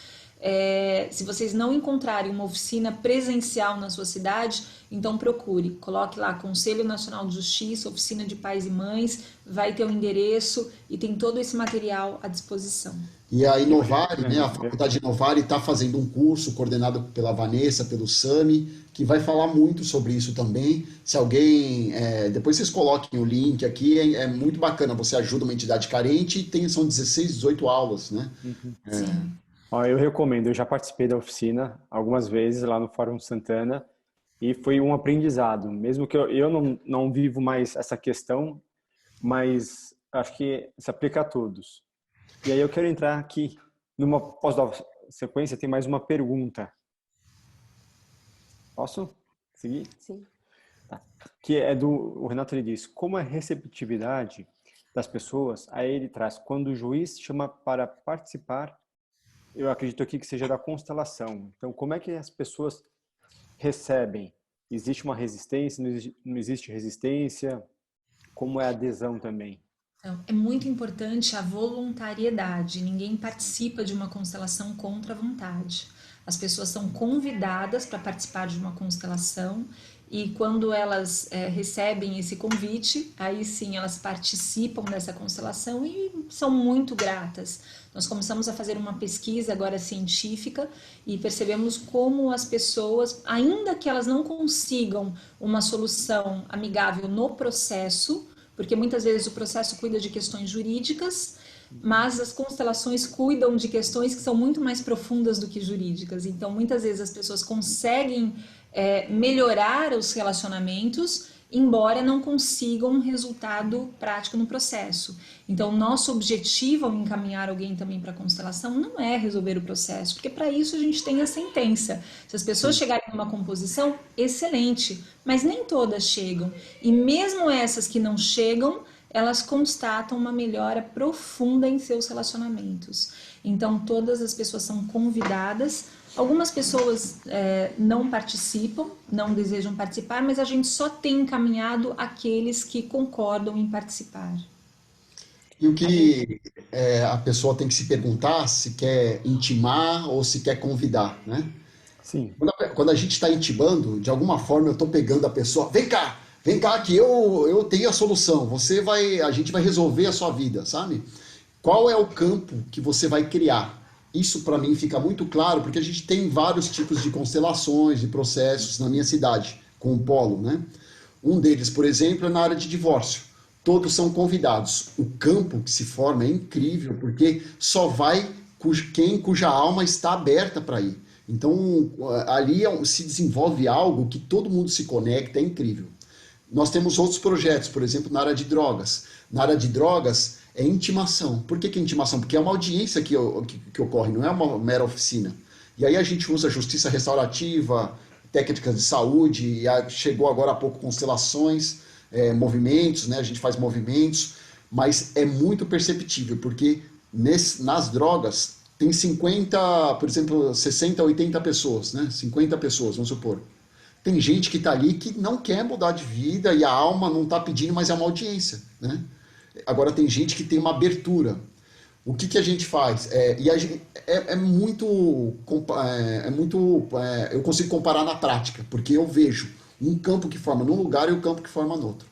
Se vocês não encontrarem uma oficina presencial na sua cidade, então procure, coloque lá Conselho Nacional de Justiça, Oficina de Pais e Mães, vai ter o endereço e tem todo esse material à disposição. E a Inovari, né, a Faculdade Inovari está fazendo um curso coordenado pela Vanessa, pelo Sami, que vai falar muito sobre isso também. Se alguém... depois vocês coloquem o link aqui, é muito bacana, você ajuda uma entidade carente e são 16, 18 aulas, né? Sim. Eu recomendo, eu já participei da oficina algumas vezes lá no Fórum Santana e foi um aprendizado, mesmo que eu não vivo mais essa questão, mas acho que se aplica a todos. E aí eu quero entrar aqui, posso dar sequência? Tem mais uma pergunta. Posso seguir? Sim. Tá. O Renato, ele diz, como a receptividade das pessoas, aí ele traz, quando o juiz chama para participar, eu acredito aqui que seja da constelação. Então, como é que as pessoas recebem? Existe uma resistência? Não existe resistência? Como é a adesão também? Então, é muito importante a voluntariedade. Ninguém participa de uma constelação contra a vontade. As pessoas são convidadas para participar de uma constelação e quando elas recebem esse convite, aí sim elas participam dessa constelação e são muito gratas. Nós começamos a fazer uma pesquisa agora científica e percebemos como as pessoas, ainda que elas não consigam uma solução amigável no processo, porque muitas vezes o processo cuida de questões jurídicas, mas as constelações cuidam de questões que são muito mais profundas do que jurídicas. Então, muitas vezes as pessoas conseguem melhorar os relacionamentos, embora não consigam um resultado prático no processo. Então, nosso objetivo ao encaminhar alguém também para a constelação não é resolver o processo, porque para isso a gente tem a sentença. Se as pessoas chegarem numa composição, excelente, mas nem todas chegam. E mesmo essas que não chegam, elas constatam uma melhora profunda em seus relacionamentos. Então, todas as pessoas são convidadas. Algumas pessoas não participam, não desejam participar, mas a gente só tem encaminhado aqueles que concordam em participar. E o que a pessoa tem que se perguntar se quer intimar ou se quer convidar, né? Sim. Quando a gente está intimando, de alguma forma eu estou pegando a pessoa, vem cá que eu tenho a solução, a gente vai resolver a sua vida, sabe? Qual é o campo que você vai criar? Isso para mim fica muito claro, porque a gente tem vários tipos de constelações, de processos na minha cidade, com o polo, né? Um deles, por exemplo, é na área de divórcio. Todos são convidados. O campo que se forma é incrível, porque só vai quem cuja alma está aberta para ir. Então, ali se desenvolve algo que todo mundo se conecta, é incrível. Nós temos outros projetos, por exemplo, na área de drogas. Na área de drogas é intimação. Por que intimação? Porque é uma audiência que ocorre, não é uma mera oficina. E aí a gente usa justiça restaurativa, técnicas de saúde, e chegou agora há pouco constelações, movimentos, né? A gente faz movimentos, mas é muito perceptível, porque nas drogas tem 50, por exemplo, 60, 80 pessoas, né? 50 pessoas, vamos supor. Tem gente que está ali que não quer mudar de vida e a alma não está pedindo, mas é uma audiência, né? Agora tem gente que tem uma abertura. O que a gente faz? Eu consigo comparar na prática, porque eu vejo um campo que forma num lugar e o campo que forma no outro.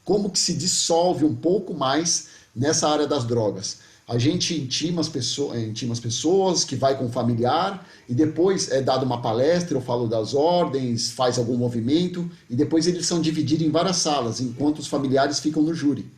Como que se dissolve um pouco mais nessa área das drogas? A gente intima as pessoas, que vai com o familiar, e depois é dada uma palestra, eu falo das ordens, faz algum movimento, e depois eles são divididos em várias salas, enquanto os familiares ficam no júri.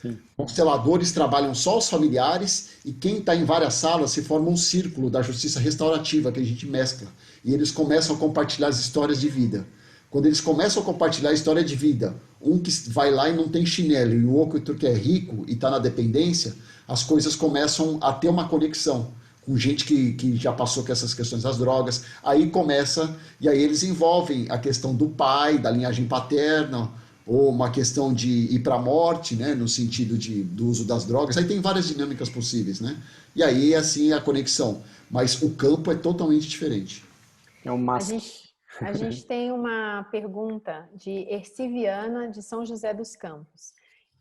Sim. Consteladores trabalham só os familiares, e quem está em várias salas se forma um círculo da justiça restaurativa, que a gente mescla. E eles começam a compartilhar as histórias de vida. Quando eles começam a compartilhar a história de vida, um que vai lá e não tem chinelo, e o outro que é rico e está na dependência, as coisas começam a ter uma conexão com gente que já passou com essas questões das drogas. Aí começa, e aí eles envolvem a questão do pai, da linhagem paterna, ou uma questão de ir para a morte, né, no sentido do uso das drogas. Aí tem várias dinâmicas possíveis, né? E aí, assim, a conexão. Mas o campo é totalmente diferente. É um máximo. A gente tem uma pergunta de Erciviana, de São José dos Campos,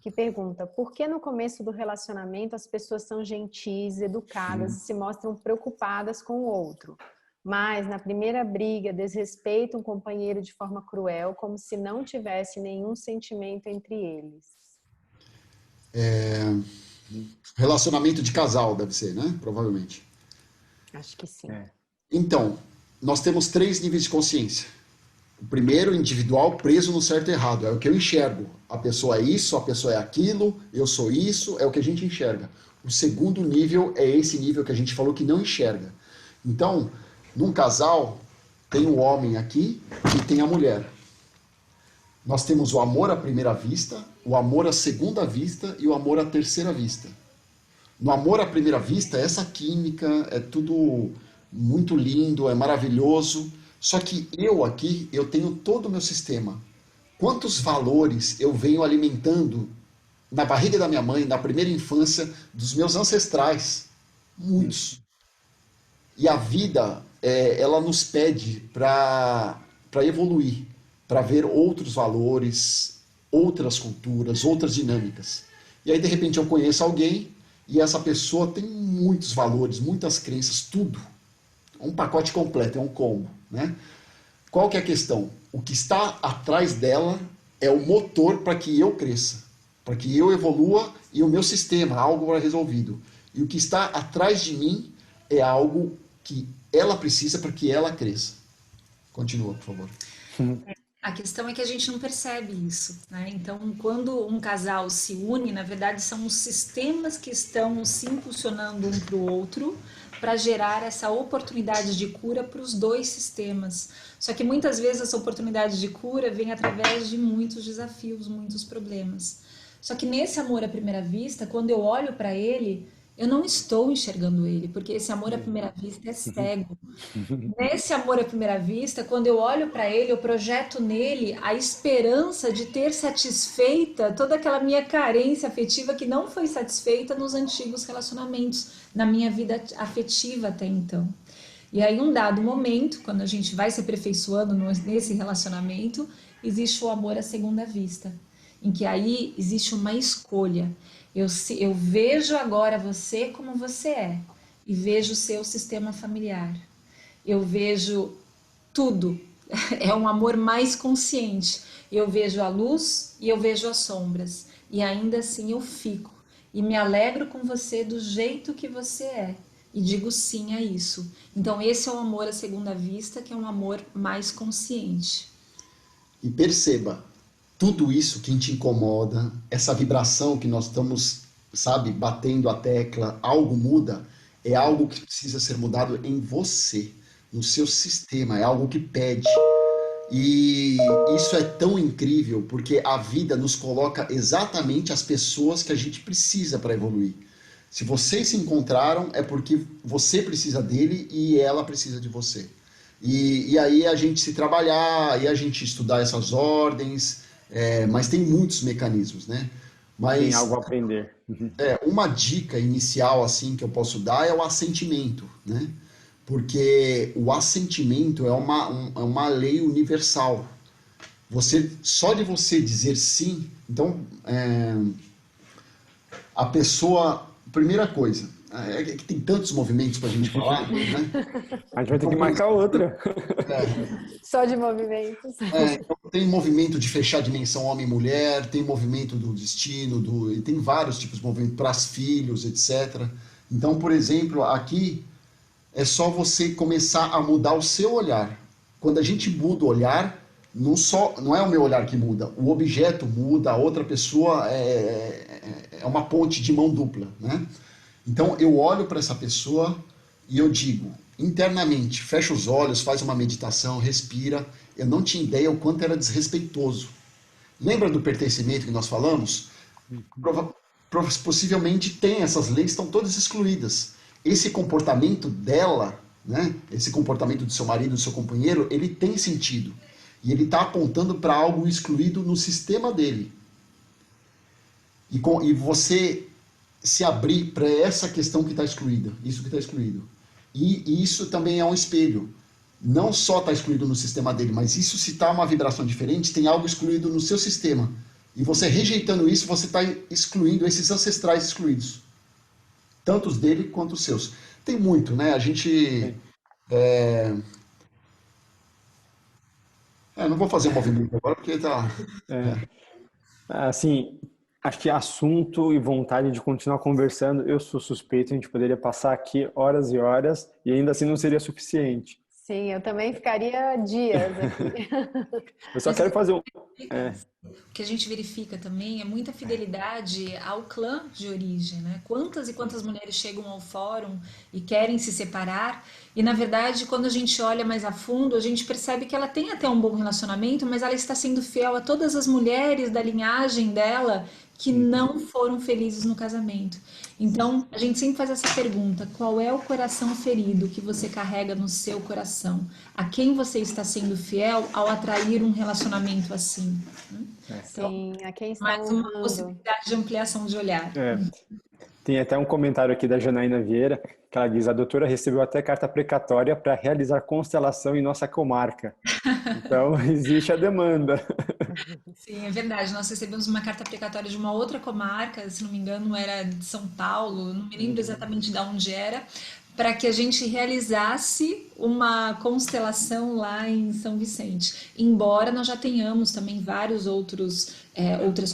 que pergunta: por que no começo do relacionamento as pessoas são gentis, educadas e se mostram preocupadas com o outro, mas na primeira briga desrespeitam o companheiro de forma cruel, como se não tivesse nenhum sentimento entre eles? Relacionamento de casal deve ser, né? Provavelmente. Acho que sim. Então, nós temos 3 níveis de consciência. O primeiro, individual, preso no certo e errado. É o que eu enxergo. A pessoa é isso, a pessoa é aquilo, eu sou isso, é o que a gente enxerga. O segundo nível é esse nível que a gente falou que não enxerga. Então, num casal, tem o homem aqui e tem a mulher. Nós temos o amor à primeira vista, o amor à segunda vista e o amor à terceira vista. No amor à primeira vista, essa química é tudo muito lindo, é maravilhoso. Só que eu tenho todo o meu sistema. Quantos valores eu venho alimentando na barriga da minha mãe, na primeira infância, dos meus ancestrais. Muitos. E a vida, ela nos pede para evoluir, para ver outros valores, outras culturas, outras dinâmicas. E aí, de repente, eu conheço alguém e essa pessoa tem muitos valores, muitas crenças, tudo. É um pacote completo, é um combo, né? Qual que é a questão? O que está atrás dela é o motor para que eu cresça, para que eu evolua e o meu sistema, algo é resolvido. E o que está atrás de mim é algo que ela precisa para que ela cresça. Continua, por favor. A questão é que a gente não percebe isso, né? Então, quando um casal se une, na verdade, são os sistemas que estão se impulsionando um para o outro para gerar essa oportunidade de cura para os dois sistemas. Só que muitas vezes essa oportunidade de cura vem através de muitos desafios, muitos problemas. Só que nesse amor à primeira vista, quando eu olho para ele, eu não estou enxergando ele, porque esse amor à primeira vista é cego. Nesse amor à primeira vista, quando eu olho para ele, eu projeto nele a esperança de ter satisfeita toda aquela minha carência afetiva que não foi satisfeita nos antigos relacionamentos, na minha vida afetiva até então. E aí, um dado momento, quando a gente vai se aperfeiçoando nesse relacionamento, existe o amor à segunda vista, em que aí existe uma escolha. Eu vejo agora você como você é, e vejo o seu sistema familiar. Eu vejo tudo. É um amor mais consciente. Eu vejo a luz e eu vejo as sombras. E ainda assim eu fico. E me alegro com você do jeito que você é. E digo sim a isso. Então esse é o amor à segunda vista, que é um amor mais consciente. E perceba, tudo isso que te incomoda, essa vibração que nós estamos, sabe, batendo a tecla, algo muda, é algo que precisa ser mudado em você, no seu sistema, é algo que pede. E isso é tão incrível, porque a vida nos coloca exatamente as pessoas que a gente precisa para evoluir. Se vocês se encontraram, é porque você precisa dele e ela precisa de você. E aí a gente se trabalhar, e a gente estudar essas ordens, mas tem muitos mecanismos, né? Mas Tem algo a aprender. uma dica inicial assim que eu posso dar é o assentimento, né? Porque o assentimento é uma lei universal. Só de você dizer sim, então a pessoa, primeira coisa, é que tem tantos movimentos para a gente falar, né? A gente vai ter que marcar outra. Só de movimentos. Então tem movimento de fechar a dimensão homem e mulher, tem movimento do destino, e tem vários tipos de movimento para os filhos, etc. Então, por exemplo, aqui é só você começar a mudar o seu olhar. Quando a gente muda o olhar, não é o meu olhar que muda, o objeto muda, a outra pessoa é uma ponte de mão dupla, né? Então eu olho para essa pessoa e eu digo, internamente, fecha os olhos, faz uma meditação, respira. Eu não tinha ideia o quanto era desrespeitoso. Lembra do pertencimento que nós falamos? Possivelmente tem, essas leis estão todas excluídas. Esse comportamento dela, né, esse comportamento do seu marido, do seu companheiro, ele tem sentido. E ele está apontando para algo excluído no sistema dele. E você se abrir para essa questão que está excluída, isso que está excluído. E isso também é um espelho. Não só está excluído no sistema dele, mas isso, se está uma vibração diferente, tem algo excluído no seu sistema. E você rejeitando isso, você está excluindo esses ancestrais excluídos. Tanto os dele quanto os seus. Tem muito, né? A gente... não vou fazer um movimento agora, porque tá... Assim, acho que assunto e vontade de continuar conversando, eu sou suspeito, a gente poderia passar aqui horas e horas e ainda assim não seria suficiente. Sim, eu também ficaria dias aqui. Eu só quero fazer um... O que a gente verifica também é muita fidelidade ao clã de origem, né? Quantas e quantas mulheres chegam ao fórum e querem se separar e, na verdade, quando a gente olha mais a fundo, a gente percebe que ela tem até um bom relacionamento, mas ela está sendo fiel a todas as mulheres da linhagem dela que não foram felizes no casamento. Então, a gente sempre faz essa pergunta: qual é o coração ferido que você carrega no seu coração? A quem você está sendo fiel ao atrair um relacionamento assim? Sim, a quem está Mais uma honrando. possibilidade de ampliação de olhar. Tem até um comentário aqui da Janaína Vieira, que ela diz: a doutora recebeu até carta precatória para realizar constelação em nossa comarca. Então, existe a demanda. Sim, é verdade. Nós recebemos uma carta precatória de uma outra comarca, se não me engano, era de São Paulo, não me lembro exatamente de onde era, para que a gente realizasse uma constelação lá em São Vicente. Embora nós já tenhamos também vários outras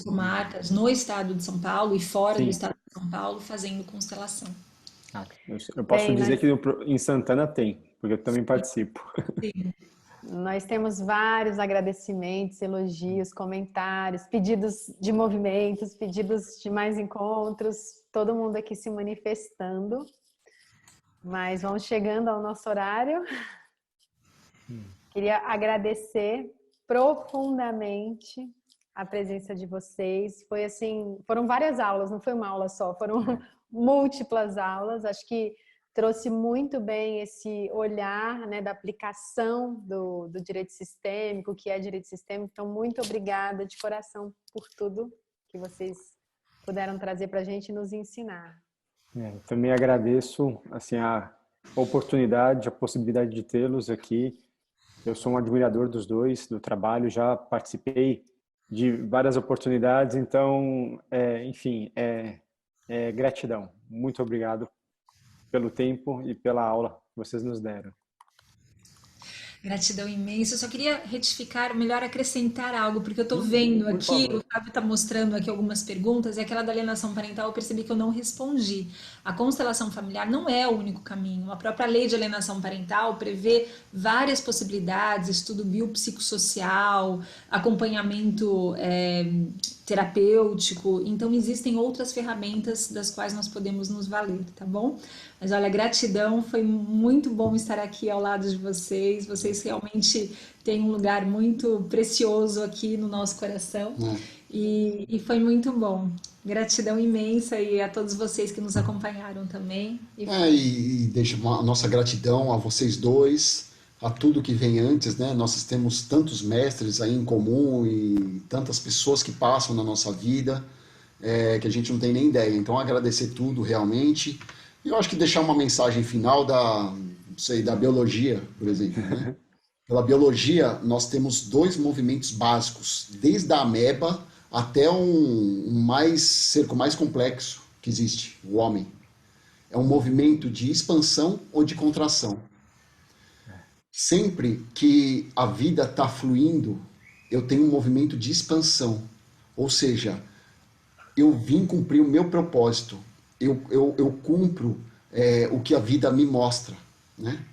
comarcas no estado de São Paulo e fora do Sim. estado de São Paulo fazendo constelação. Eu posso Bem, dizer que em Santana tem, porque eu também participo. nós temos vários agradecimentos, elogios, comentários, pedidos de movimentos, pedidos de mais encontros, todo mundo aqui se manifestando. Mas vamos chegando ao nosso horário. Queria agradecer profundamente a presença de vocês. Foi assim, foram várias aulas, não foi uma aula só, foram múltiplas aulas. Acho que trouxe muito bem esse olhar, né, da aplicação do direito sistêmico, o que é direito sistêmico. Então, muito obrigada de coração por tudo que vocês puderam trazer para a gente e nos ensinar. Também agradeço assim, a oportunidade, a possibilidade de tê-los aqui. Eu sou um admirador dos dois, do trabalho, já participei de várias oportunidades, então, enfim, gratidão. Muito obrigado pelo tempo e pela aula que vocês nos deram. Gratidão imensa. Eu só queria retificar, melhor acrescentar algo, porque eu estou vendo Por aqui, favor. o Fábio está mostrando aqui algumas perguntas, e aquela da alienação parental eu percebi que eu não respondi. A constelação familiar não é o único caminho. A própria lei de alienação parental prevê várias possibilidades, estudo biopsicossocial, acompanhamento terapêutico. Então, existem outras ferramentas das quais nós podemos nos valer, tá bom? Mas olha, gratidão, foi muito bom estar aqui ao lado de vocês. Vocês realmente têm um lugar muito precioso aqui no nosso coração. E foi muito bom. Gratidão imensa e a todos vocês que nos acompanharam também. E deixa a nossa gratidão a vocês dois, a tudo que vem antes, né? Nós temos tantos mestres aí em comum e tantas pessoas que passam na nossa vida, que a gente não tem nem ideia. Então, agradecer tudo realmente. E eu acho que deixar uma mensagem final da biologia, por exemplo, né? Pela biologia, nós temos dois movimentos básicos, desde a ameba até cerco mais complexo que existe, o homem. É um movimento de expansão ou de contração. Sempre que a vida está fluindo, eu tenho um movimento de expansão. Ou seja, eu vim cumprir o meu propósito. Eu cumpro o que a vida me mostra, né?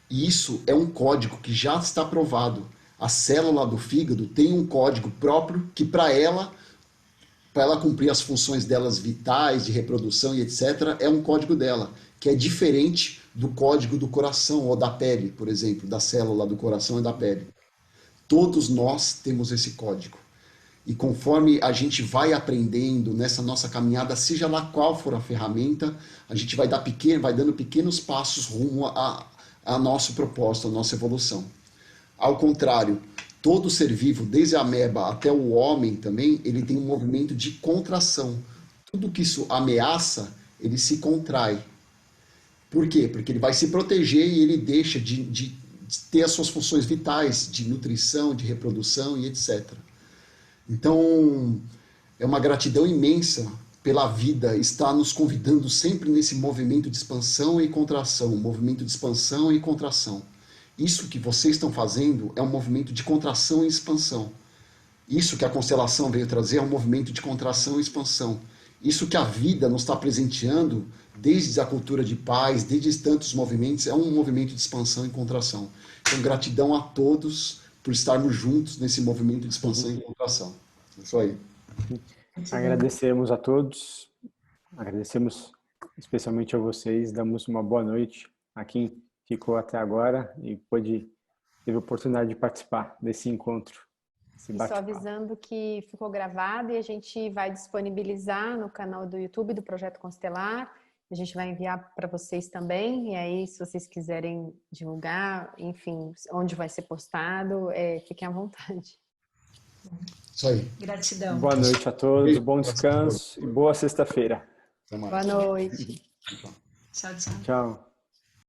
E isso é um código que já está provado. A célula do fígado tem um código próprio que para ela cumprir as funções delas vitais, de reprodução e etc., é um código dela, que é diferente do código do coração ou da pele, por exemplo, da célula do coração e da pele. Todos nós temos esse código. E conforme a gente vai aprendendo nessa nossa caminhada, seja lá qual for a ferramenta, a gente vai dando pequenos passos rumo a nosso propósito, a nossa evolução. Ao contrário, todo ser vivo, desde a ameba até o homem também, ele tem um movimento de contração. Tudo que isso ameaça, ele se contrai. Por quê? Porque ele vai se proteger e ele deixa de ter as suas funções vitais, de nutrição, de reprodução e etc. Então, é uma gratidão imensa pela vida estar nos convidando sempre nesse movimento de expansão e contração, movimento de expansão e contração. Isso que vocês estão fazendo é um movimento de contração e expansão. Isso que a constelação veio trazer é um movimento de contração e expansão. Isso que a vida nos está presenteando, desde a cultura de paz, desde tantos movimentos, é um movimento de expansão e contração. Então, gratidão a todos por estarmos juntos nesse movimento de expansão e contração. É isso aí. Agradecemos a todos, agradecemos especialmente a vocês, damos uma boa noite a quem ficou até agora e teve a oportunidade de participar desse encontro. esse E só bate-papo. avisando que ficou gravado e a gente vai disponibilizar no canal do YouTube do Projeto Constelar. A gente vai enviar para vocês também. E aí, se vocês quiserem divulgar, enfim, onde vai ser postado, fiquem à vontade. Isso aí. Gratidão. Boa noite a todos, bom descanso e boa sexta-feira. Até mais. Boa noite. Tchau. Tchau, tchau. Tchau.